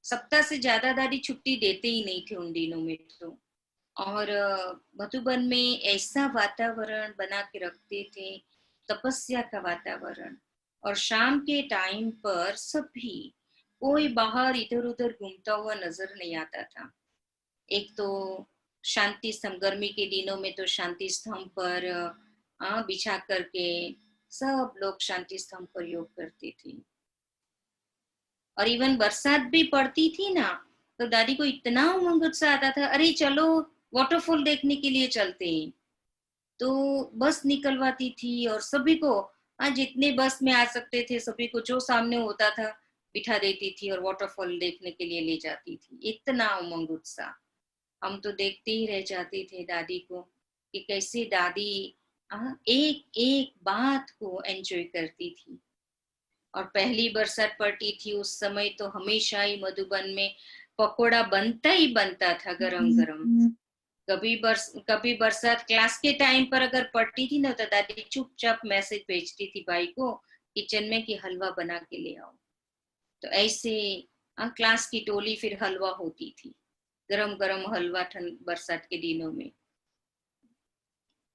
सप्ताह से ज्यादा दादी छुट्टी देते ही नहीं थे उन दिनों में तो। और मधुबन में ऐसा वातावरण बना के रखते थे, तपस्या का वातावरण। और शाम के टाइम पर सभी, कोई बाहर इधर उधर घूमता हुआ नजर नहीं आता था। एक तो शांति स्तंभ, गर्मी के दिनों में तो शांति स्तंभ पर बिछा करके सब लोग शांति स्तंभ पर योग करते थे। और इवन बरसात भी पड़ती थी ना, तो दादी को इतना उमंग उत्साह आता था, अरे चलो वाटरफॉल देखने के लिए चलते हैं। तो बस निकलवाती थी और सभी को, जितने बस में आ सकते थे सभी को जो सामने होता था बिठा देती थी और वाटरफॉल देखने के लिए ले जाती थी। इतना उमंग उत्साह, हम तो देखते ही रह जाते थे दादी को, कि कैसे दादी एक एक बात को एंजॉय करती थी। और पहली बरसात पड़ती थी उस समय तो हमेशा ही मधुबन में पकोड़ा बनता ही बनता था, गरम गरम। कभी बरसात क्लास के टाइम पर अगर पड़ती थी ना, तो दादी चुपचाप मैसेज भेजती थी भाई को किचन में कि हलवा बना के ले आओ। तो ऐसे क्लास की टोली फिर हलवा होती थी, गरम गरम हलवा ठंड बरसात के दिनों में।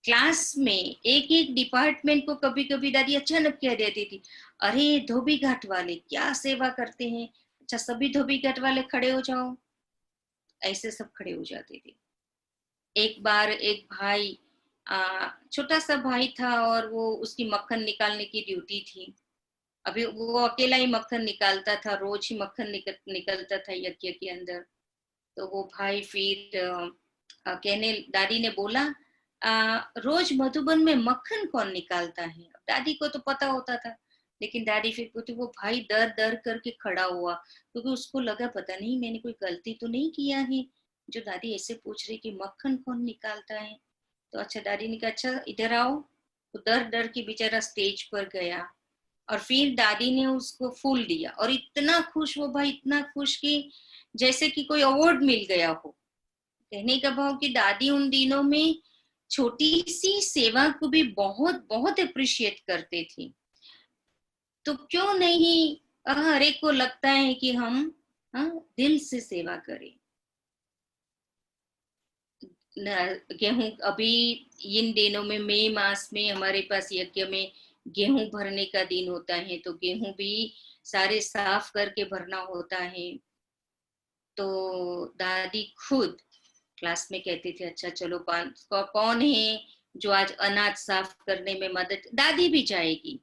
क्लास में एक एक डिपार्टमेंट को कभी कभी दादी अचानक कह देती थी, अरे धोबी घाट वाले क्या सेवा करते हैं, अच्छा सभी धोबी घाट वाले खड़े हो जाओ। ऐसे सब खड़े हो जाते थे। एक बार एक भाई, छोटा सा भाई था, और वो उसकी मक्खन निकालने की ड्यूटी थी। अभी वो अकेला ही मक्खन निकालता था, रोज ही मक्खन निकलता था यज्ञ के अंदर। तो वो भाई फिर कहने, दादी ने बोला रोज मधुबन में मक्खन कौन निकालता है? दादी को तो पता होता था, लेकिन दादी फिर पूछती, वो भाई दर दर करके खड़ा हुआ, क्योंकि उसको लगा पता नहीं मैंने कोई गलती तो नहीं किया है जो दादी ऐसे पूछ रही कि मक्खन कौन निकालता है। तो अच्छा, दादी ने कहा अच्छा इधर आओ। तो डर डर के बेचारा स्टेज पर गया, और फिर दादी ने उसको फूल दिया, और इतना खुश वो भाई, इतना खुश कि जैसे कि कोई अवार्ड मिल गया हो। कहने का भाव कि दादी उन दिनों में छोटी सी सेवा को भी बहुत बहुत अप्रिशिएट करते थे। तो क्यों नहीं हर एक को लगता है कि हम दिल से सेवा करें। गेहूं अभी इन दिनों में मई मास में हमारे पास यज्ञ में गेहूं भरने का दिन होता है, तो गेहूं भी सारे साफ करके भरना होता है। तो दादी खुद क्लास में कहती थी अच्छा चलो कौन है जो आज अनाज साफ करने में मदद। दादी भी जाएगी।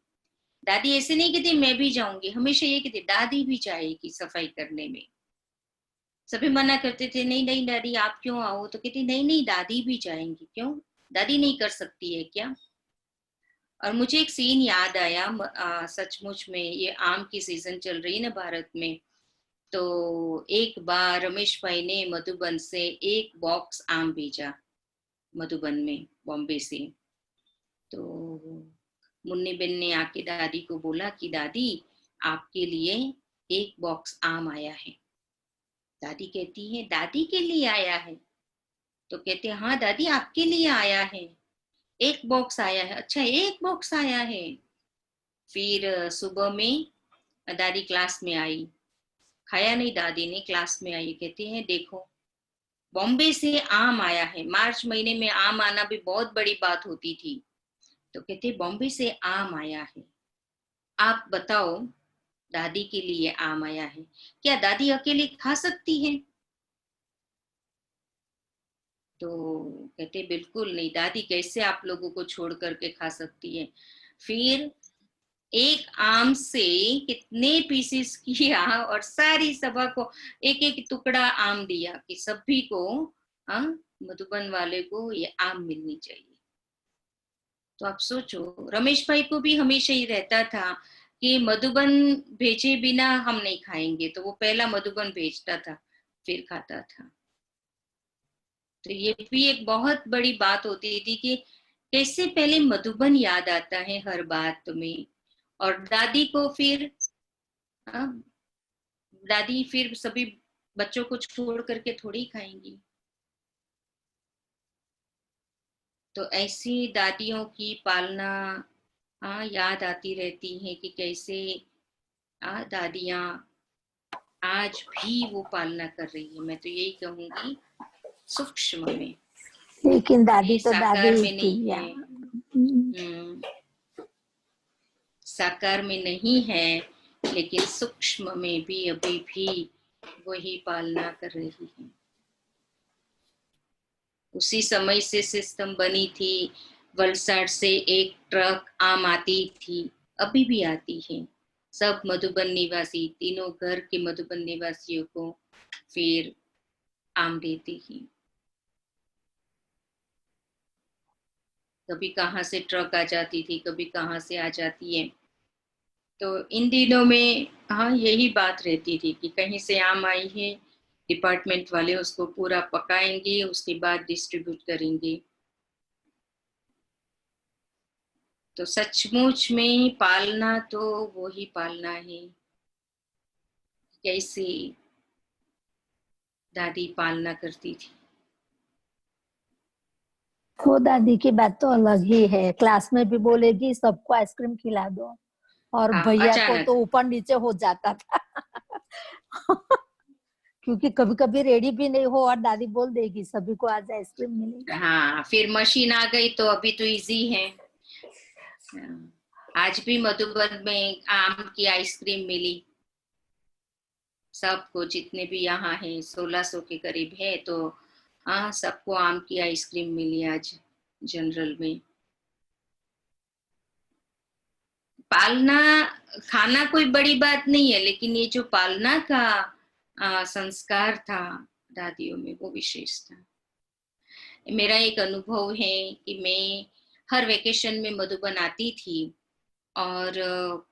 दादी ऐसे नहीं कहती मैं भी जाऊंगी, हमेशा ये कहती दादी भी जाएगी सफाई करने में। सभी मना करते थे नहीं नहीं दादी आप क्यों आओ, तो कहती नहीं नहीं दादी भी जाएंगी। क्यों, दादी नहीं कर सकती है क्या? और मुझे एक सीन याद आया, सचमुच में ये आम की सीजन चल रही है ना भारत में। तो एक बार रमेश भाई ने मधुबन से एक बॉक्स आम भेजा, मधुबन में बॉम्बे से। तो मुन्नी बेन ने आके दादी को बोला कि दादी आपके लिए एक बॉक्स आम आया है। दादी कहती है दादी के लिए आया है? तो कहते हैं हाँ दादी आपके लिए आया है, एक बॉक्स आया है। अच्छा एक बॉक्स आया है। फिर सुबह में दादी क्लास में आई, खाया नहीं दादी ने, क्लास में आई, कहती है देखो बॉम्बे से आम आया है। मार्च महीने में आम आना भी बहुत बड़ी बात होती थी। तो कहते बॉम्बे से आम आया है, आप बताओ दादी के लिए आम आया है, क्या दादी अकेले खा सकती है? तो कहते बिल्कुल नहीं दादी, कैसे आप लोगों को छोड़ करके खा सकती है। फिर एक आम से कितने पीसेस किया और सारी सभा को एक एक टुकड़ा आम दिया कि सभी को मधुबन वाले को ये आम मिलनी चाहिए। तो आप सोचो, रमेश भाई को भी हमेशा ही रहता था कि मधुबन भेजे बिना हम नहीं खाएंगे, तो वो पहला मधुबन भेजता था फिर खाता था। तो ये भी एक बहुत बड़ी बात होती थी कि कैसे पहले मधुबन याद आता है हर बात में। और दादी को फिर दादी फिर सभी बच्चों को छोड़ करके थोड़ी खाएंगी। तो ऐसी दादियों की पालना याद आती रहती है कि कैसे दादियां आज भी वो पालना कर रही है। मैं तो यही कहूंगी सूक्ष्म में, लेकिन दादी तो दादी साकार में ही नहीं थी है। साकार में नहीं है, लेकिन सूक्ष्म में भी अभी भी वही पालना कर रही है। उसी समय से सिस्टम बनी थी। वलसाड से एक ट्रक आम आती थी, अभी भी आती है। सब मधुबन निवासी, तीनों घर के मधुबन निवासियों को फिर आम देती है। कभी कहाँ से ट्रक आ जाती थी, कभी कहाँ से आ जाती है। तो इन दिनों में यही बात रहती थी कि कहीं से आम आई है, डिपार्टमेंट वाले उसको पूरा पकाएंगे, उसके बाद डिस्ट्रीब्यूट करेंगे। तो सचमुच में पालना तो वो ही पालना है। कैसे दादी पालना करती थी। वो दादी की बात तो अलग ही है। क्लास में भी बोलेगी सबको आइसक्रीम खिला दो, और भैया को अचानक तो ऊपर नीचे हो जाता था क्योंकि कभी कभी रेडी भी नहीं हो और दादी बोल देगी सभी को आज आइसक्रीम मिलेगा। फिर मशीन आ गई तो अभी तो इजी है। आज भी मधुबन में आम की आइसक्रीम मिली सबको, जितने भी यहाँ हैं 1600 के करीब है। तो सबको आम की आइसक्रीम मिली आज जनरल में। पालना खाना कोई बड़ी बात नहीं है, लेकिन ये जो पालना का संस्कार था दादियों में वो विशेष था। मेरा एक अनुभव है कि मैं हर वेकेशन में मधुबन आती थी, और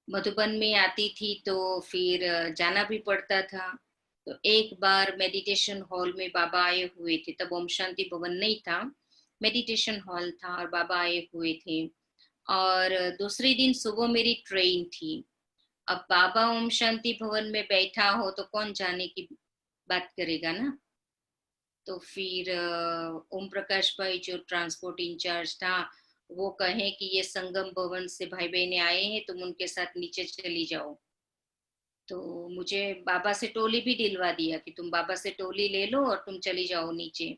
मधुबन में आती थी तो फिर जाना भी पड़ता था। तो एक बार मेडिटेशन हॉल में बाबा आए हुए थे, तब ओम शांति भवन नहीं था, मेडिटेशन हॉल था, और बाबा आए हुए थे। और दूसरे दिन सुबह मेरी ट्रेन थी। अब बाबा ओम शांति भवन में बैठा हो तो कौन जाने की बात करेगा ना। तो फिर ओम प्रकाश भाई जो ट्रांसपोर्ट इंचार्ज था, वो कहे कि ये संगम भवन से भाई बहने आए हैं, तुम उनके साथ नीचे चली जाओ। तो मुझे बाबा से टोली भी दिलवा दिया कि तुम बाबा से टोली ले लो और तुम चली जाओ नीचे।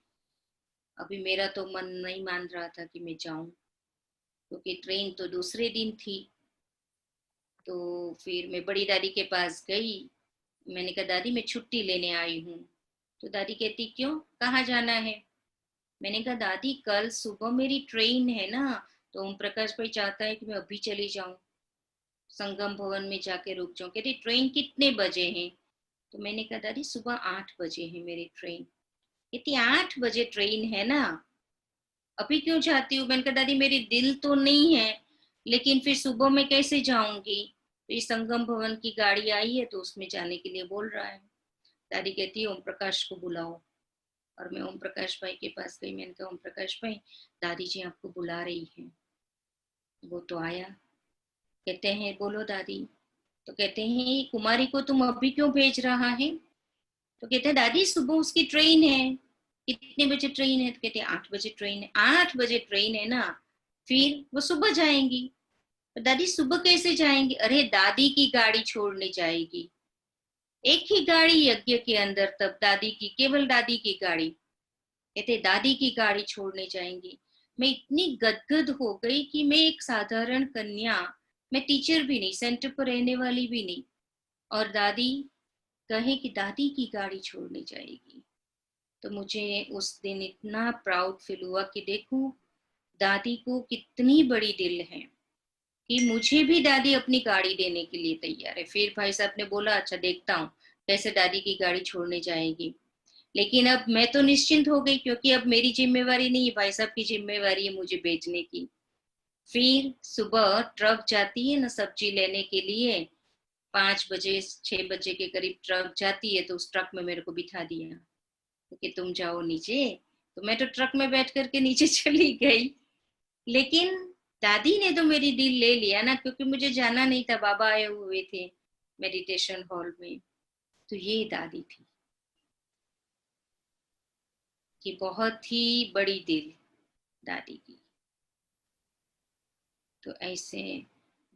अभी मेरा तो मन नहीं मान रहा था कि मैं जाऊं, क्योंकि ट्रेन तो दूसरे दिन थी। तो फिर मैं बड़ी दादी के पास गई। मैंने कहा दादी मैं छुट्टी लेने आई हूँ। तो दादी कहती क्यों, कहाँ जाना है? मैंने कहा दादी कल सुबह मेरी ट्रेन है ना, तो ओम प्रकाश भाई चाहता है कि मैं अभी चली जाऊं, संगम भवन में जाके रुक जाऊं। कहती ट्रेन कितने बजे है? तो मैंने कहा दादी सुबह 8 बजे है मेरी ट्रेन। कहती 8 बजे ट्रेन है ना, अभी क्यों जाती हूँ? मैंने कहा दादी मेरी दिल तो नहीं है, लेकिन फिर सुबह में कैसे जाऊंगी? तो ये संगम भवन की गाड़ी आई है तो उसमें जाने के लिए बोल रहा है। दादी कहती है ओम प्रकाश को बुलाओ। और मैं ओम प्रकाश भाई के पास गई। मैंने कहा ओम प्रकाश भाई दादी जी आपको बुला रही है। वो तो आया। कहते हैं बोलो दादी। तो कहते हैं कुमारी को तुम अभी क्यों भेज रहा है? तो कहते हैं दादी सुबह उसकी ट्रेन है। कितने बजे ट्रेन है? तो कहते हैं 8 बजे ट्रेन है। 8 बजे ट्रेन है ना, फिर वो सुबह जाएंगी। तो दादी सुबह कैसे जाएंगी? अरे दादी की गाड़ी छोड़ने जाएगी। एक ही गाड़ी यज्ञ के अंदर, तब दादी की, केवल दादी की गाड़ी। कहते दादी की गाड़ी छोड़ने जाएंगी। मैं इतनी गदगद हो गई कि मैं एक साधारण कन्या, मैं टीचर भी नहीं, सेंटर पर रहने वाली भी नहीं, और दादी कहे कि दादी की गाड़ी छोड़ने जाएगी। तो मुझे उस दिन इतना प्राउड फील हुआ कि देखो दादी को कितनी बड़ी दिल है कि मुझे भी दादी अपनी गाड़ी देने के लिए तैयार है। फिर भाई साहब ने बोला अच्छा देखता हूँ कैसे दादी की गाड़ी छोड़ने जाएगी। लेकिन अब मैं तो निश्चिंत हो गई, क्योंकि अब मेरी जिम्मेवारी नहीं है, भाई साहब की जिम्मेवारी है मुझे भेजने की। फिर सुबह ट्रक जाती है ना सब्जी लेने के लिए, 5 बजे 6 बजे के करीब ट्रक जाती है, तो उस ट्रक में मेरे को बिठा दिया कि तुम जाओ नीचे। तो मैं तो ट्रक में बैठ करके नीचे चली गई। लेकिन दादी ने तो मेरी दिल ले लिया ना, क्योंकि मुझे जाना नहीं था, बाबा आए हुए थे मेडिटेशन हॉल में। तो ये दादी थी कि बहुत ही बड़ी दिल दादी की। तो ऐसे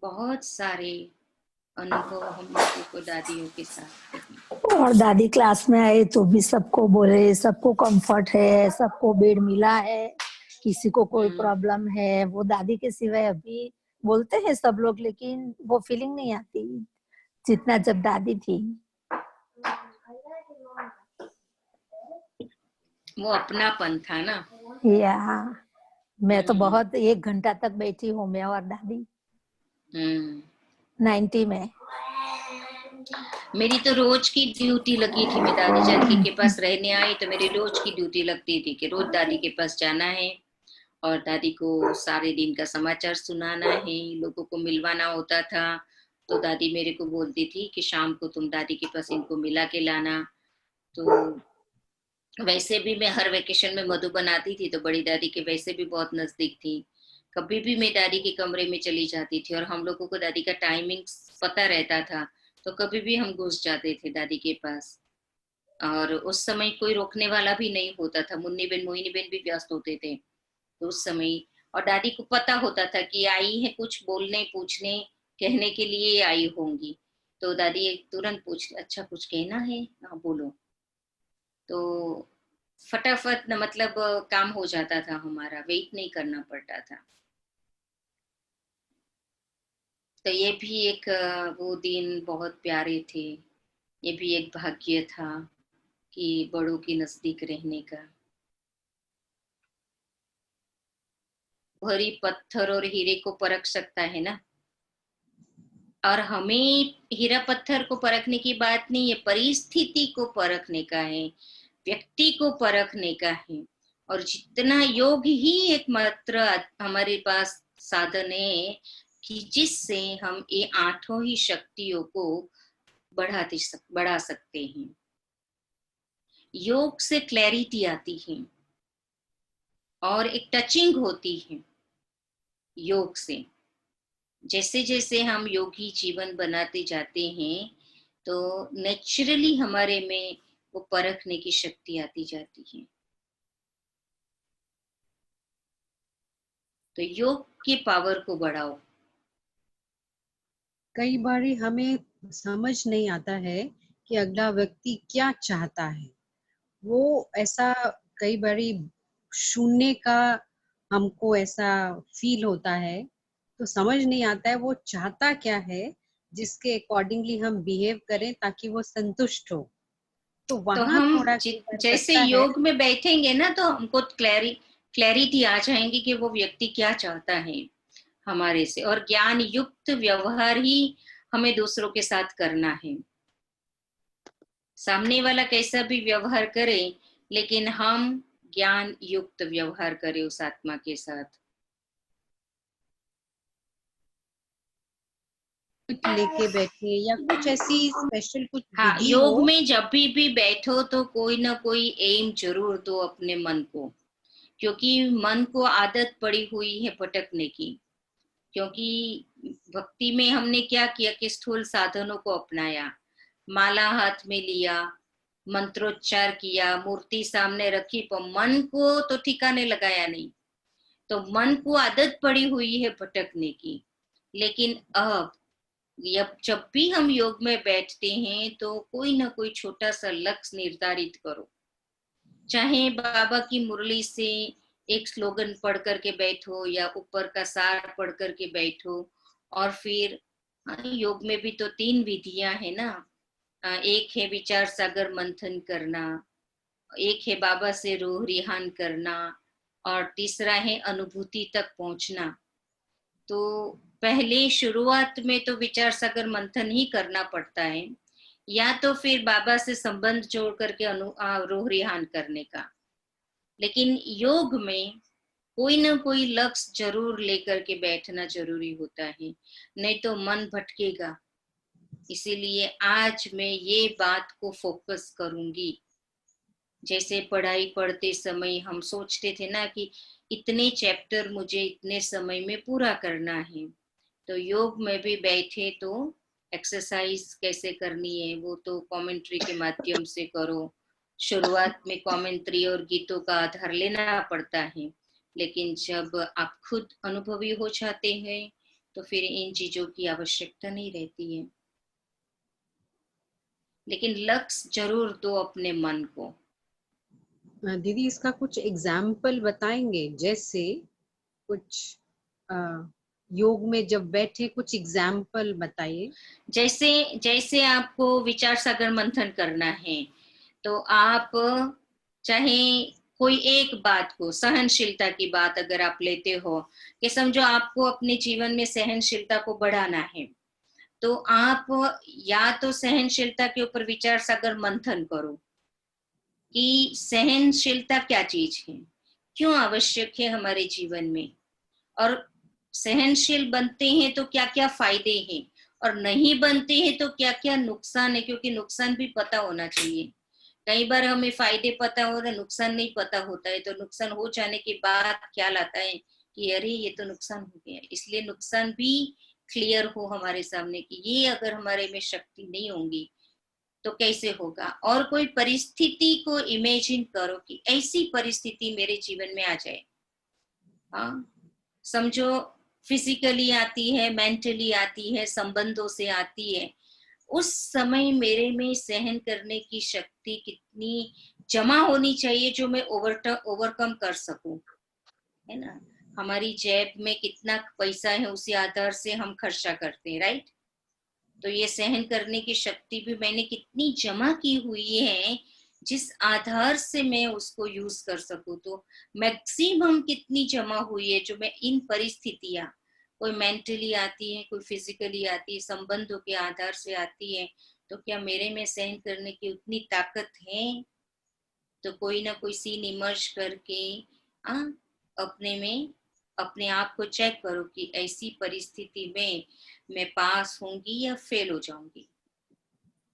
बहुत सारे अनुभव हम लोगों को दादियों के साथ करने। और दादी क्लास में आए तो भी सबको बोले सबको कंफर्ट है, सबको बेड मिला है, किसी को कोई प्रॉब्लम है। वो दादी के सिवाय अभी बोलते हैं सब लोग, लेकिन वो फीलिंग नहीं आती जितना जब दादी थी। वो अपनापन था ना। या मैं तो बहुत 1 घंटा तक बैठी हूँ, मैं और दादी 90 में। मेरी तो रोज की ड्यूटी लगी थी। मैं दादी जानकी के पास रहने आई तो मेरी रोज की ड्यूटी लगती थी कि रोज दादी के पास जाना है और दादी को सारे दिन का समाचार सुनाना है, लोगों को मिलवाना होता था। तो दादी मेरे को बोलती थी कि शाम को तुम दादी के पास इनको मिला के लाना। तो वैसे भी मैं हर वेकेशन में मधुबन आती थी, तो बड़ी दादी के वैसे भी बहुत नजदीक थी। कभी भी मैं दादी के कमरे में चली जाती थी, और हम लोगों को दादी का टाइमिंग पता रहता था, तो कभी भी हम घुस जाते थे दादी के पास। और उस समय कोई रोकने वाला भी नहीं होता था। मुन्नी बेन मोहिनी बेन भी व्यस्त होते थे तो उस समय। और दादी को पता होता था कि आई है कुछ बोलने पूछने कहने के लिए आई होंगी। तो दादी तुरंत पूछ, अच्छा कुछ कहना है? हाँ बोलो। तो फटाफट न मतलब काम हो जाता था हमारा, वेट नहीं करना पड़ता था। तो ये भी एक वो दिन बहुत प्यारे थे। ये भी एक भाग्य था कि बड़ों के नजदीक रहने का। भरी पत्थर और हीरे को परख सकता है ना, और हमें हीरा पत्थर को परखने की बात नहीं है, परिस्थिति को परखने का है, व्यक्ति को परखने का है। और जितना योग ही एकमात्र हमारे पास साधन है कि जिससे हम ये आठों ही शक्तियों को बढ़ा सकते हैं। योग से क्लैरिटी आती है और एक टचिंग होती है योग से। जैसे जैसे हम योगी जीवन बनाते जाते हैं तो नेचुरली हमारे में वो परखने की शक्ति आती जाती है। तो योग के पावर को बढ़ाओ। कई बार हमें समझ नहीं आता है कि अगला व्यक्ति क्या चाहता है। वो ऐसा कई बारी शून्य का हमको ऐसा फील होता है, तो समझ नहीं आता है वो चाहता क्या है, जिसके अकॉर्डिंगली हम बिहेव करें ताकि वो संतुष्ट हो। तो तो वहां हम थोड़ा कई बार जैसे लगता है। योग में बैठेंगे ना तो हमको क्लैरिटी आ जाएंगी कि वो व्यक्ति क्या चाहता है हमारे से, और ज्ञान युक्त व्यवहार ही हमें दूसरों के साथ करना है। सामने वाला कैसा भी व्यवहार करे लेकिन हम ज्ञान युक्त व्यवहार करें उस आत्मा के साथ। कुछ लेके बैठे या कुछ ऐसी स्पेशल कुछ हाँ, विधि योग हो। में जब भी बैठो तो कोई ना कोई एम जरूर दो अपने मन को, क्योंकि मन को आदत पड़ी हुई है भटकने की। क्योंकि भक्ति में हमने क्या किया कि स्थूल साधनों को अपनाया, माला हाथ में लिया, मंत्रोच्चार किया, मूर्ति सामने रखी, पर मन को तो ठिकाने लगाया नहीं। तो मन को आदत पड़ी हुई है भटकने की। लेकिन अब जब भी हम योग में बैठते हैं तो कोई ना कोई छोटा सा लक्ष्य निर्धारित करो। चाहे बाबा की मुरली से एक स्लोगन पढ़ करके बैठो या ऊपर का सार पढ़ करके बैठो। और फिर योग में भी तो 3 विधियां है ना। एक है विचार सागर मंथन करना, एक है बाबा से रूह रिहान करना, और तीसरा है अनुभूति तक पहुंचना। तो पहले शुरुआत में तो विचार सागर मंथन ही करना पड़ता है, या तो फिर बाबा से संबंध जोड़ करके रूह रिहान करने का। लेकिन योग में कोई ना कोई लक्ष्य जरूर लेकर के बैठना जरूरी होता है, नहीं तो मन भटकेगा। इसीलिए आज मैं ये बात को फोकस करूंगी। जैसे पढ़ाई पढ़ते समय हम सोचते थे ना कि इतने चैप्टर मुझे इतने समय में पूरा करना है, तो योग में भी बैठे तो एक्सरसाइज कैसे करनी है वो तो कमेंट्री के माध्यम से करो। शुरुआत में कमेंट्री और गीतों का आधार लेना पड़ता है, लेकिन जब आप खुद अनुभवी हो जाते हैं तो फिर इन चीजों की आवश्यकता नहीं रहती है। लेकिन लक्ष्य जरूर दो अपने मन को। दीदी इसका कुछ एग्जाम्पल बताएंगे, जैसे कुछ योग में जब बैठे कुछ एग्जाम्पल बताइए। जैसे जैसे आपको विचार सागर मंथन करना है तो आप चाहे कोई एक बात को, सहनशीलता की बात अगर आप लेते हो कि समझो आपको अपने जीवन में सहनशीलता को बढ़ाना है, तो आप या तो सहनशीलता के ऊपर विचार सागर मंथन करो कि सहनशीलता क्या चीज है, क्यों आवश्यक है हमारे जीवन में, और सहनशील बनते हैं तो क्या क्या फायदे हैं, और नहीं बनते हैं तो क्या क्या नुकसान है, क्योंकि नुकसान भी पता होना चाहिए। कई बार हमें फायदे पता हो रहे, नुकसान नहीं पता होता है, तो नुकसान हो जाने के बाद ख्याल आता है कि अरे ये तो नुकसान हो गया। इसलिए नुकसान भी क्लियर हो हमारे सामने कि ये अगर हमारे में शक्ति नहीं होंगी तो कैसे होगा। और कोई परिस्थिति को इमेजिन करो कि ऐसी परिस्थिति मेरे जीवन में आ जाए। हाँ, समझो फिजिकली आती है, मेंटली आती है, संबंधों से आती है, उस समय मेरे में सहन करने की शक्ति कितनी जमा होनी चाहिए जो मैं ओवरकम कर सकूं, है ना। हमारी जेब में कितना पैसा है उसी आधार से हम खर्चा करते हैं, राइट। तो ये सहन करने की शक्ति भी मैंने कितनी जमा की हुई है जिस आधार से मैं उसको यूज कर सकूं। तो मैक्सिमम कितनी जमा हुई है जो मैं इन परिस्थितियां, कोई मेंटली आती है, कोई फिजिकली आती है, संबंधों के आधार से आती है, तो क्या मेरे में सहन करने की उतनी ताकत है। तो कोई ना कोई सीन इमर्ज करके अपने आप को चेक करो कि ऐसी परिस्थिति में मैं पास होंगी या फेल हो जाऊंगी।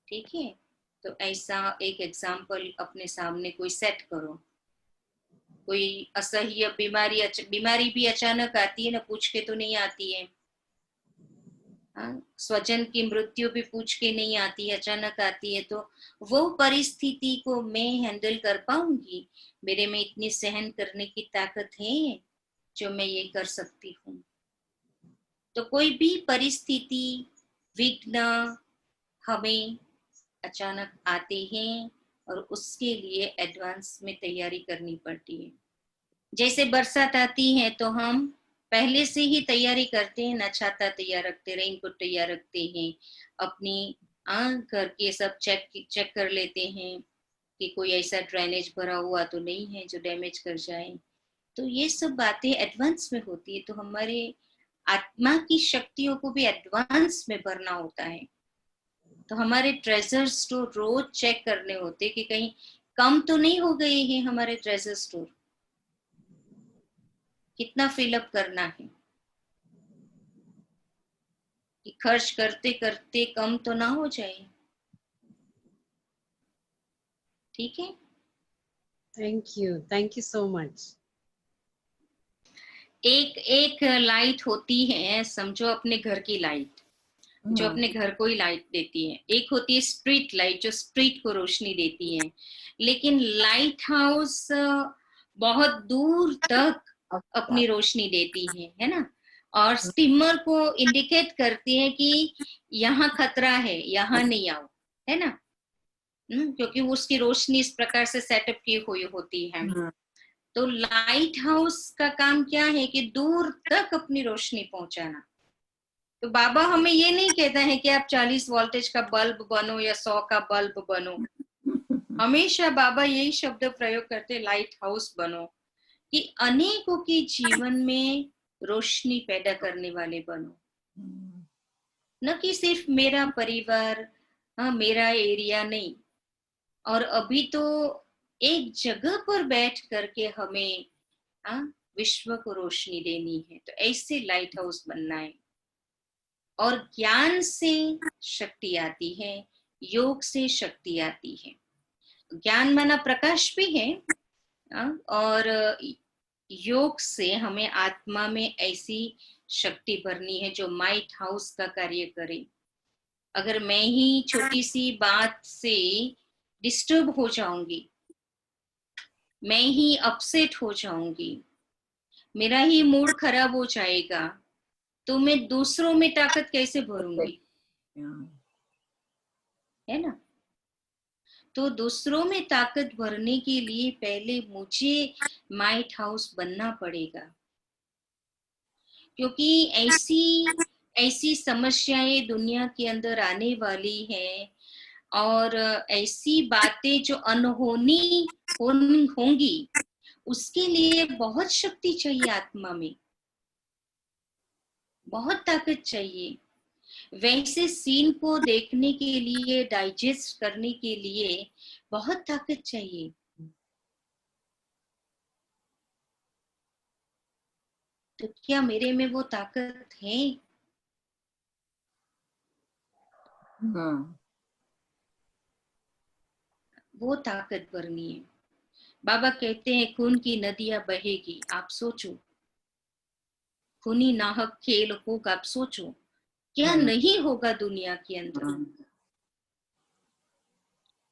ठीक है, तो ऐसा एक एग्जाम्पल अपने सामने कोई सेट करो। कोई असह्य बीमारी भी अचानक आती है ना, पूछ के तो नहीं आती है। स्वजन की मृत्यु भी पूछ के नहीं आती, अचानक आती है। तो वो परिस्थिति को मैं हैंडल कर पाऊंगी? मेरे में इतनी सहन करने की ताकत है जो मैं ये कर सकती हूँ। तो कोई भी परिस्थिति, विघ्न हमें अचानक आते हैं और उसके लिए एडवांस में तैयारी करनी पड़ती है। जैसे बरसात आती है तो हम पहले से ही तैयारी करते हैं ना, छाता तैयार रखते, रेनकोट तैयार रखते हैं, अपनी घर के सब चेक कर लेते हैं कि कोई ऐसा ड्रेनेज भरा हुआ तो नहीं है जो डैमेज कर जाए। तो ये सब बातें एडवांस में होती है। तो हमारे आत्मा की शक्तियों को भी एडवांस में भरना होता है। तो हमारे ट्रेजर स्टोर रोज चेक करने होते कि कहीं कम तो नहीं हो गए हैं हमारे ट्रेजर स्टोर। कितना फिलअप करना है कि खर्च करते करते कम तो ना हो जाए। ठीक है, थैंक यू सो मच। एक लाइट होती है, समझो अपने घर की लाइट, जो अपने घर को ही लाइट देती है। एक होती है स्ट्रीट लाइट, जो स्ट्रीट को रोशनी देती है। लेकिन लाइट हाउस बहुत दूर तक अपनी रोशनी देती है ना। और स्टीमर को इंडिकेट करती है कि यहाँ खतरा है, यहाँ नहीं आओ, है ना। क्योंकि उसकी रोशनी इस प्रकार से सेटअप की हुई होती है। तो लाइट हाउस का काम क्या है कि दूर तक अपनी रोशनी पहुंचाना। तो बाबा हमें ये नहीं कहता है कि आप 40 वोल्टेज का बल्ब बनो या 100 का बल्ब बनो। हमेशा बाबा यही शब्द प्रयोग करते, लाइट हाउस बनो, कि अनेकों के जीवन में रोशनी पैदा करने वाले बनो। न कि सिर्फ मेरा परिवार, मेरा एरिया नहीं। और अभी तो एक जगह पर बैठ करके हमें विश्व को रोशनी देनी है। तो ऐसे लाइट हाउस बनना है। और ज्ञान से शक्ति आती है, योग से शक्ति आती है। ज्ञान माना प्रकाश भी है, और योग से हमें आत्मा में ऐसी शक्ति भरनी है जो लाइट हाउस का कार्य करे। अगर मैं ही छोटी सी बात से डिस्टर्ब हो जाऊंगी, मैं ही अपसेट हो जाऊंगी, मेरा ही मूड खराब हो जाएगा, तो मैं दूसरों में ताकत कैसे भरूंगी, है ना। तो दूसरों में ताकत भरने के लिए पहले मुझे लाइट हाउस बनना पड़ेगा। क्योंकि ऐसी समस्याएं दुनिया के अंदर आने वाली हैं, और ऐसी बातें जो अनहोनी होंगी, उसके लिए बहुत शक्ति चाहिए, आत्मा में बहुत ताकत चाहिए। वैसे सीन को देखने के लिए, डाइजेस्ट करने के लिए बहुत ताकत चाहिए। तो क्या मेरे में वो ताकत है? वो ताकत भरनी है। बाबा कहते हैं खून की नदियां बहेगी। आप सोचो, खूनी नाहक खेल होगा, आप सोचो क्या नहीं होगा दुनिया के अंदर।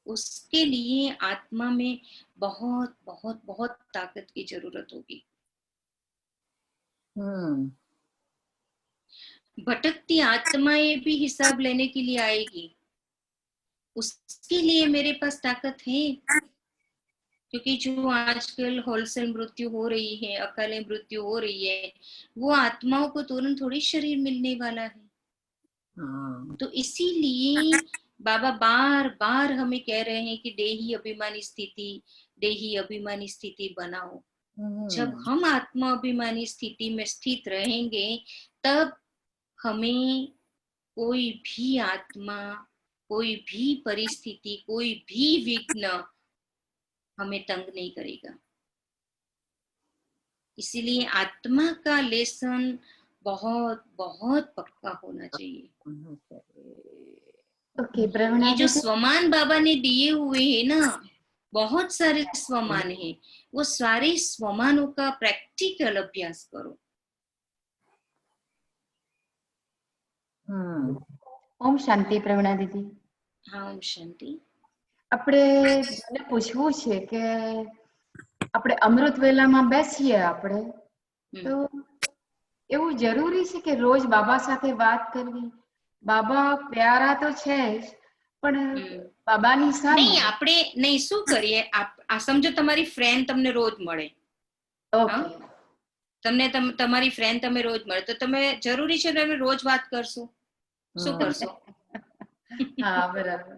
उसके लिए आत्मा में बहुत बहुत बहुत ताकत की जरूरत होगी। भटकती आत्माएं भी हिसाब लेने के लिए आएगी, उसके लिए मेरे पास ताकत है। क्योंकि जो आजकल होलसेल मृत्यु हो रही है, अकाले मृत्यु हो रही है, वो आत्माओं को तुरंत थोड़ी शरीर मिलने वाला है। तो इसीलिए बाबा बार बार हमें कह रहे हैं कि देही अभिमानी स्थिति बनाओ। जब हम आत्मा अभिमानी स्थिति में स्थित रहेंगे, तब हमें कोई भी आत्मा, कोई भी परिस्थिति, कोई भी विघ्न हमें तंग नहीं करेगा। इसीलिए आत्मा का लेसन बहुत बहुत पक्का होना चाहिए। ओके प्रवीणा ये जो दीदी, स्वमान बाबा ने दिए हुए हैं ना, बहुत सारे स्वमान हैं, वो सारे स्वमानों का प्रैक्टिकल अभ्यास करो। ઓમ શાંતિ પ્રવીણા દીદી. हाँ ओम शांति। આપણે મને પૂછવું છે કે આપણે અમૃત વેલામાં બેસીએ આપણે તો એવું જરૂરી છે કે રોજ બાબા સાથે વાત કરવી? બાબા પ્યારા તો છે જ, પણ બાબાની સામે નહીં, આપણે નહીં શું કરીએ, આ સમજો તમારી ફ્રેન્ડ તમને રોજ મળે, ઓકે તમને તમારી ફ્રેન્ડ તમે રોજ મળે, તો તમે જરૂરી છે તમે રોજ વાત કરશો? શું કરશો? હા બરાબર.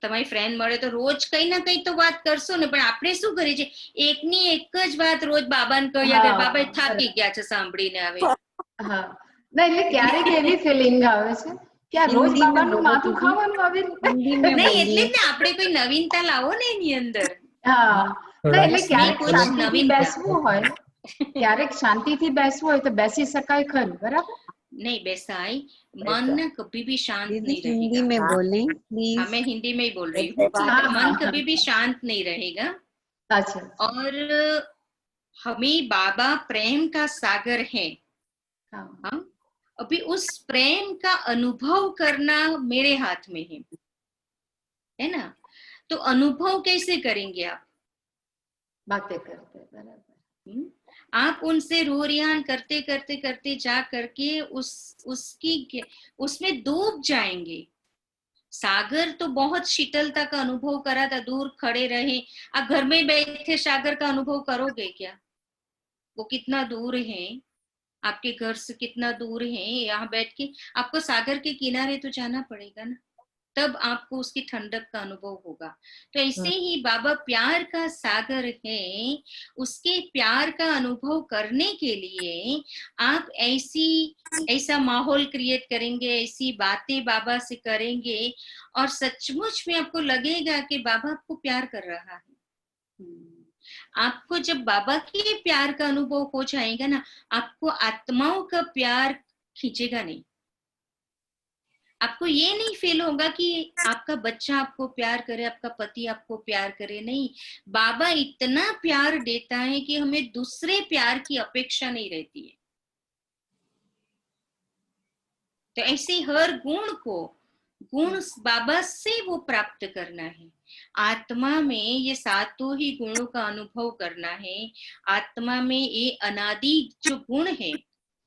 તમારી ફ્રેન્ડ મળે તો રોજ કઈ ના કઈ તો વાત કરશો ને, પણ આપણે શું કરીએ છીએ, એકની એક જ વાત રોજ બાબાને કહ્યા કરે, બાબા થાકી ગયા છે સાંભળીને આવે. હા ના એટલે ક્યારેક એવી ફિલિંગ આવે છે કે આ રોજ બાબાનું માથું ખાવાનું આવી રીતે. નહીં એટલે જ ને, આપણે કોઈ નવીનતા લાવો ને એની અંદર. હા ના એટલે ક્યારેક कुछ શાંતિથી नवीनता। બેસવું હોય, ક્યારેક શાંતિથી બેસવું હોય તો બેસી શકાય ખરું, બરાબર? नहीं बेसाई, मन कभी भी शांत दीदी नहीं हिंदी रहेगा। में बोलें प्लीज। हाँ मैं हिंदी में ही बोल रही हूँ। मन कभी भी शांत नहीं रहेगा। अच्छा और हमें बाबा प्रेम का सागर है। हाँ अभी उस प्रेम का अनुभव करना मेरे हाथ में है ना? तो अनुभव कैसे करेंगे आप? बातें करते, बराबर। आप उनसे रोरियान करते करते करते जा करके उसमें डूब जाएंगे। सागर तो बहुत शीतलता का अनुभव करा था, दूर खड़े रहे। आप घर में बैठे सागर का अनुभव करोगे क्या? वो कितना दूर है, आपके घर से कितना दूर है, यहाँ बैठ के आपको सागर के किनारे तो जाना पड़ेगा ना, तब आपको उसकी ठंडक का अनुभव होगा। तो ऐसे ही बाबा प्यार का सागर है, उसके प्यार का अनुभव करने के लिए आप ऐसा माहौल क्रिएट करेंगे, ऐसी बातें बाबा से करेंगे, और सचमुच में आपको लगेगा कि बाबा आपको प्यार कर रहा है। आपको जब बाबा के प्यार का अनुभव हो जाएगा ना, आपको आत्माओं का प्यार खींचेगा नहीं। आपको ये नहीं फील होगा कि आपका बच्चा आपको प्यार करे, आपका पति आपको प्यार करे, नहीं। बाबा इतना प्यार देता है कि हमें दूसरे प्यार की अपेक्षा नहीं रहती है। तो ऐसे हर गुण बाबा से वो प्राप्त करना है। आत्मा में ये सातों ही गुणों का अनुभव करना है। आत्मा में ये अनादि जो गुण है,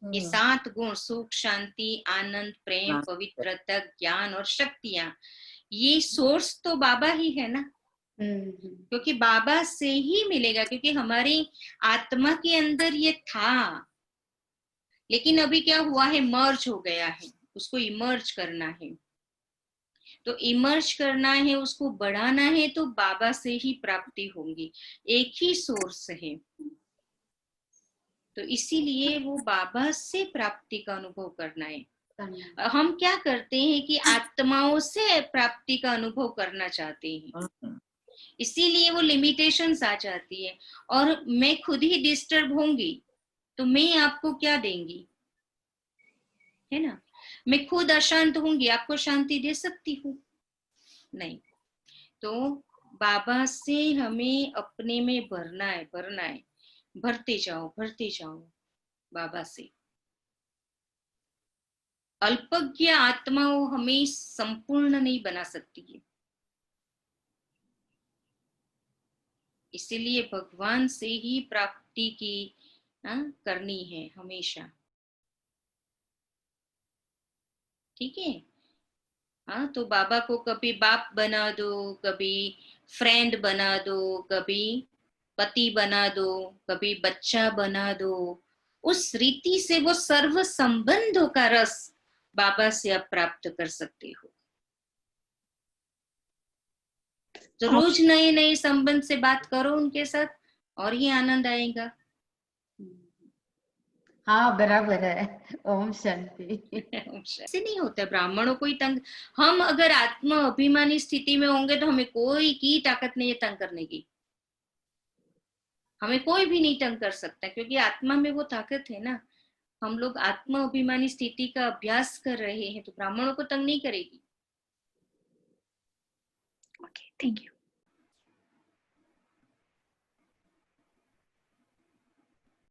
ये 7 गुण, सुख, शांति, आनंद, प्रेम, पवित्रता, ज्ञान और शक्तियां, ये सोर्स तो बाबा ही है ना, क्योंकि बाबा से ही मिलेगा। क्योंकि हमारी आत्मा के अंदर ये था, लेकिन अभी क्या हुआ है, मर्ज हो गया है, उसको इमर्ज करना है। तो इमर्ज करना है, उसको बढ़ाना है, तो बाबा से ही प्राप्ति होगी। एक ही सोर्स है, तो इसीलिए वो बाबा से प्राप्ति का अनुभव करना है। हम क्या करते हैं कि आत्माओं से प्राप्ति का अनुभव करना चाहते हैं, इसीलिए वो लिमिटेशंस आ जाती है। और मैं खुद ही डिस्टर्ब होंगी तो मैं आपको क्या देंगी, है ना? मैं खुद अशांत होंगी, आपको शांति दे सकती हूँ? नहीं। तो बाबा से हमें अपने में भरना है, भरते जाओ बाबा से। अल्पज्ञ आत्माओं हमें संपूर्ण नहीं बना सकती है, इसीलिए भगवान से ही प्राप्ति की करनी है हमेशा। ठीक है? हाँ, तो बाबा को कभी बाप बना दो, कभी फ्रेंड बना दो, कभी पति बना दो, कभी बच्चा बना दो। उस रीति से वो सर्व संबंधों का रस बाबा से आप प्राप्त कर सकते हो। तो रोज नए नए संबंध से बात करो उनके साथ, और ही आनंद आएगा। हाँ बराबर है। ओम शांति। ऐसे नहीं होता है, ब्राह्मणों को ही तंग। हम अगर आत्म अभिमानी स्थिति में होंगे तो हमें कोई की ताकत नहीं है तंग करने की। हमें कोई भी नहीं तंग कर सकता, क्योंकि आत्मा में वो ताकत है ना। हम लोग आत्मा अभिमानी स्थिति का अभ्यास कर रहे हैं, तो ब्राह्मणों को तंग नहीं करेगी। Okay, thank you.